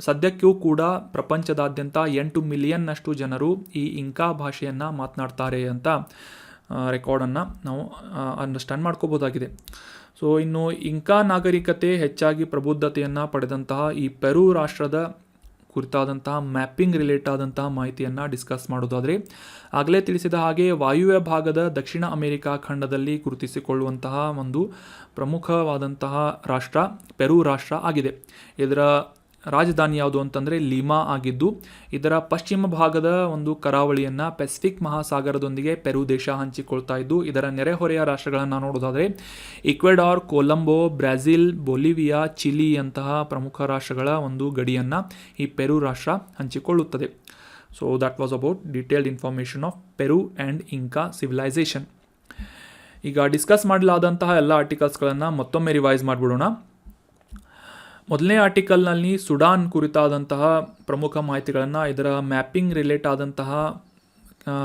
S1: ಸದ್ಯಕ್ಕೂ ಕೂಡ ಪ್ರಪಂಚದಾದ್ಯಂತ 8 ಮಿಲಿಯನ್ನಷ್ಟು ಜನರು ಈ ಇಂಕಾ ಭಾಷೆಯನ್ನು ಮಾತನಾಡ್ತಾರೆ ಅಂತ ರೆಕಾರ್ಡನ್ನು ನಾವು ಅಂಡರ್ಸ್ಟ್ಯಾಂಡ್ ಮಾಡ್ಕೋಬೋದಾಗಿದೆ. ಸೊ ಇನ್ನು ಇಂಕಾ ನಾಗರಿಕತೆ ಹೆಚ್ಚಾಗಿ ಪ್ರಬುದ್ಧತೆಯನ್ನು ಪಡೆದಂತಹ ಈ ಪೆರು ರಾಷ್ಟ್ರದ ಕುರಿತಾದಂತಹ ಮ್ಯಾಪಿಂಗ್ ರಿಲೇಟ್ ಆದಂತಹ ಮಾಹಿತಿಯನ್ನು ಡಿಸ್ಕಸ್ ಮಾಡೋದಾದರೆ, ಆಗಲೇ ತಿಳಿಸಿದ ಹಾಗೆ ವಾಯುವ್ಯ ಭಾಗದ ದಕ್ಷಿಣ ಅಮೆರಿಕಾ ಖಂಡದಲ್ಲಿ ಗುರುತಿಸಿಕೊಳ್ಳುವಂತಹ ಒಂದು ಪ್ರಮುಖವಾದಂತಹ ರಾಷ್ಟ್ರ ಪೆರು ರಾಷ್ಟ್ರ ಆಗಿದೆ. ಇದರ ರಾಜಧಾನಿ ಯಾವುದು ಅಂತಂದರೆ ಲೀಮಾ ಆಗಿದ್ದು, ಇದರ ಪಶ್ಚಿಮ ಭಾಗದ ಒಂದು ಕರಾವಳಿಯನ್ನು ಪೆಸಿಫಿಕ್ ಮಹಾಸಾಗರದೊಂದಿಗೆ ಪೆರು ದೇಶ ಹಂಚಿಕೊಳ್ತಾ ಇದ್ದು, ಇದರ ನೆರೆಹೊರೆಯ ರಾಷ್ಟ್ರಗಳನ್ನು ನೋಡೋದಾದರೆ Ecuador, Colombo, Brazil, Bolivia, Chile ಅಂತಹ ಪ್ರಮುಖ ರಾಷ್ಟ್ರಗಳ ಒಂದು ಗಡಿಯನ್ನು ಈ ಪೆರು ರಾಷ್ಟ್ರ ಹಂಚಿಕೊಳ್ಳುತ್ತದೆ. So that was about detailed information of Peru and Inca civilization. ಈಗ ಡಿಸ್ಕಸ್ ಮಾಡಲಾದಂತಹ ಎಲ್ಲ ಆರ್ಟಿಕಲ್ಸ್ಗಳನ್ನು ಮತ್ತೊಮ್ಮೆ ರಿವೈಸ್ ಮಾಡಿಬಿಡೋಣ. ಮೊದಲನೇ ಆರ್ಟಿಕಲ್ನಲ್ಲಿ ಸುಡಾನ್ ಕುರಿತಾದಂತಹ ಪ್ರಮುಖ ಮಾಹಿತಿಗಳನ್ನು, ಇದರ ಮ್ಯಾಪಿಂಗ್ ರಿಲೇಟ್ ಆದಂತಹ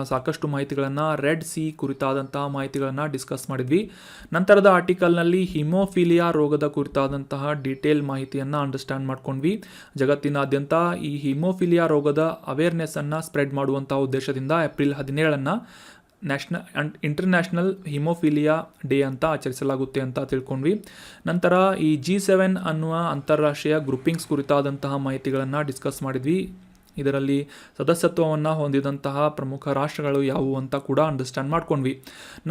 S1: ಸಾಕಷ್ಟು ಮಾಹಿತಿಗಳನ್ನು, ರೆಡ್ ಸಿ ಕುರಿತಾದಂತಹ ಮಾಹಿತಿಗಳನ್ನು ಡಿಸ್ಕಸ್ ಮಾಡಿದ್ವಿ. ನಂತರದ ಆರ್ಟಿಕಲ್ನಲ್ಲಿ ಹಿಮೋಫಿಲಿಯಾ ರೋಗದ ಕುರಿತಾದಂತಹ ಡೀಟೇಲ್ ಮಾಹಿತಿಯನ್ನು ಅಂಡರ್ಸ್ಟ್ಯಾಂಡ್ ಮಾಡ್ಕೊಂಡ್ವಿ. ಜಗತ್ತಿನಾದ್ಯಂತ ಈ ಹಿಮೋಫಿಲಿಯಾ ರೋಗದ ಅವೇರ್ನೆಸ್ಸನ್ನು ಸ್ಪ್ರೆಡ್ ಮಾಡುವಂಥ ಉದ್ದೇಶದಿಂದ ಏಪ್ರಿಲ್ 17 ಇಂಟರ್ನ್ಯಾಷನಲ್ ಹಿಮೋಫಿಲಿಯಾ ಡೇ ಅಂತ ಆಚರಿಸಲಾಗುತ್ತೆ ಅಂತ ತಿಳ್ಕೊಂಡ್ವಿ. ನಂತರ ಈ G7 ಅನ್ನುವ ಅಂತಾರಾಷ್ಟ್ರೀಯ ಗ್ರೂಪಿಂಗ್ಸ್ ಕುರಿತಾದಂತಹ ಮಾಹಿತಿಗಳನ್ನು ಡಿಸ್ಕಸ್ ಮಾಡಿದ್ವಿ. ಇದರಲ್ಲಿ ಸದಸ್ಯತ್ವವನ್ನು ಹೊಂದಿದಂತಹ ಪ್ರಮುಖ ರಾಷ್ಟ್ರಗಳು ಯಾವುವು ಅಂತ ಕೂಡ ಅಂಡರ್ಸ್ಟ್ಯಾಂಡ್ ಮಾಡ್ಕೊಂಡ್ವಿ.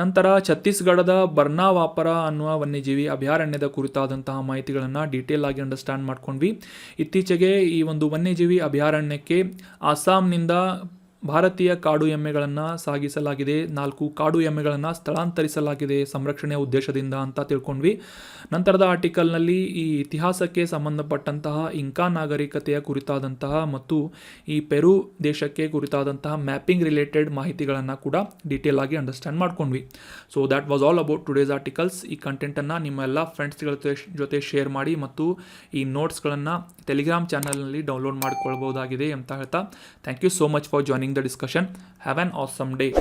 S1: ನಂತರ ಛತ್ತೀಸ್ಗಢದ ಬರ್ನಾವಾಪರ ಅನ್ನುವ ವನ್ಯಜೀವಿ ಅಭಯಾರಣ್ಯದ ಕುರಿತಾದಂತಹ ಮಾಹಿತಿಗಳನ್ನು ಡೀಟೇಲ್ ಆಗಿ ಅಂಡರ್ಸ್ಟ್ಯಾಂಡ್ ಮಾಡ್ಕೊಂಡ್ವಿ. ಇತ್ತೀಚೆಗೆ ಈ ಒಂದು ವನ್ಯಜೀವಿ ಅಭಯಾರಣ್ಯಕ್ಕೆ ಅಸ್ಸಾಂನಿಂದ ಭಾರತೀಯ ಕಾಡು ಎಮ್ಮೆಗಳನ್ನು ಸಾಗಿಸಲಾಗಿದೆ, 4 ಕಾಡು ಎಮ್ಮೆಗಳನ್ನು ಸ್ಥಳಾಂತರಿಸಲಾಗಿದೆ ಸಂರಕ್ಷಣೆಯ ಉದ್ದೇಶದಿಂದ ಅಂತ ತಿಳ್ಕೊಂಡ್ವಿ. ನಂತರದ ಆರ್ಟಿಕಲ್ನಲ್ಲಿ ಈ ಇತಿಹಾಸಕ್ಕೆ ಸಂಬಂಧಪಟ್ಟಂತಹ ಇಂಕಾ ನಾಗರಿಕತೆಯ ಕುರಿತಾದಂತಹ ಮತ್ತು ಈ ಪೆರು ದೇಶಕ್ಕೆ ಕುರಿತಾದಂತಹ ಮ್ಯಾಪಿಂಗ್ ರಿಲೇಟೆಡ್ ಮಾಹಿತಿಗಳನ್ನು ಕೂಡ ಡೀಟೇಲ್ ಆಗಿ ಅಂಡರ್ಸ್ಟ್ಯಾಂಡ್ ಮಾಡ್ಕೊಂಡ್ವಿ. So that was all about today's articles. ಈ ಕಂಟೆಂಟನ್ನು ನಿಮ್ಮ ಎಲ್ಲ ಫ್ರೆಂಡ್ಸ್ಗಳ ಜೊತೆ ಶೇರ್ ಮಾಡಿ ಮತ್ತು ಈ ನೋಟ್ಸ್ಗಳನ್ನು ಟೆಲಿಗ್ರಾಮ್ ಚಾನಲ್ನಲ್ಲಿ ಡೌನ್ಲೋಡ್ ಮಾಡಿಕೊಳ್ಬಹುದಾಗಿದೆ ಅಂತ ಹೇಳ್ತಾ thank you so much for joining the discussion. Have an awesome day.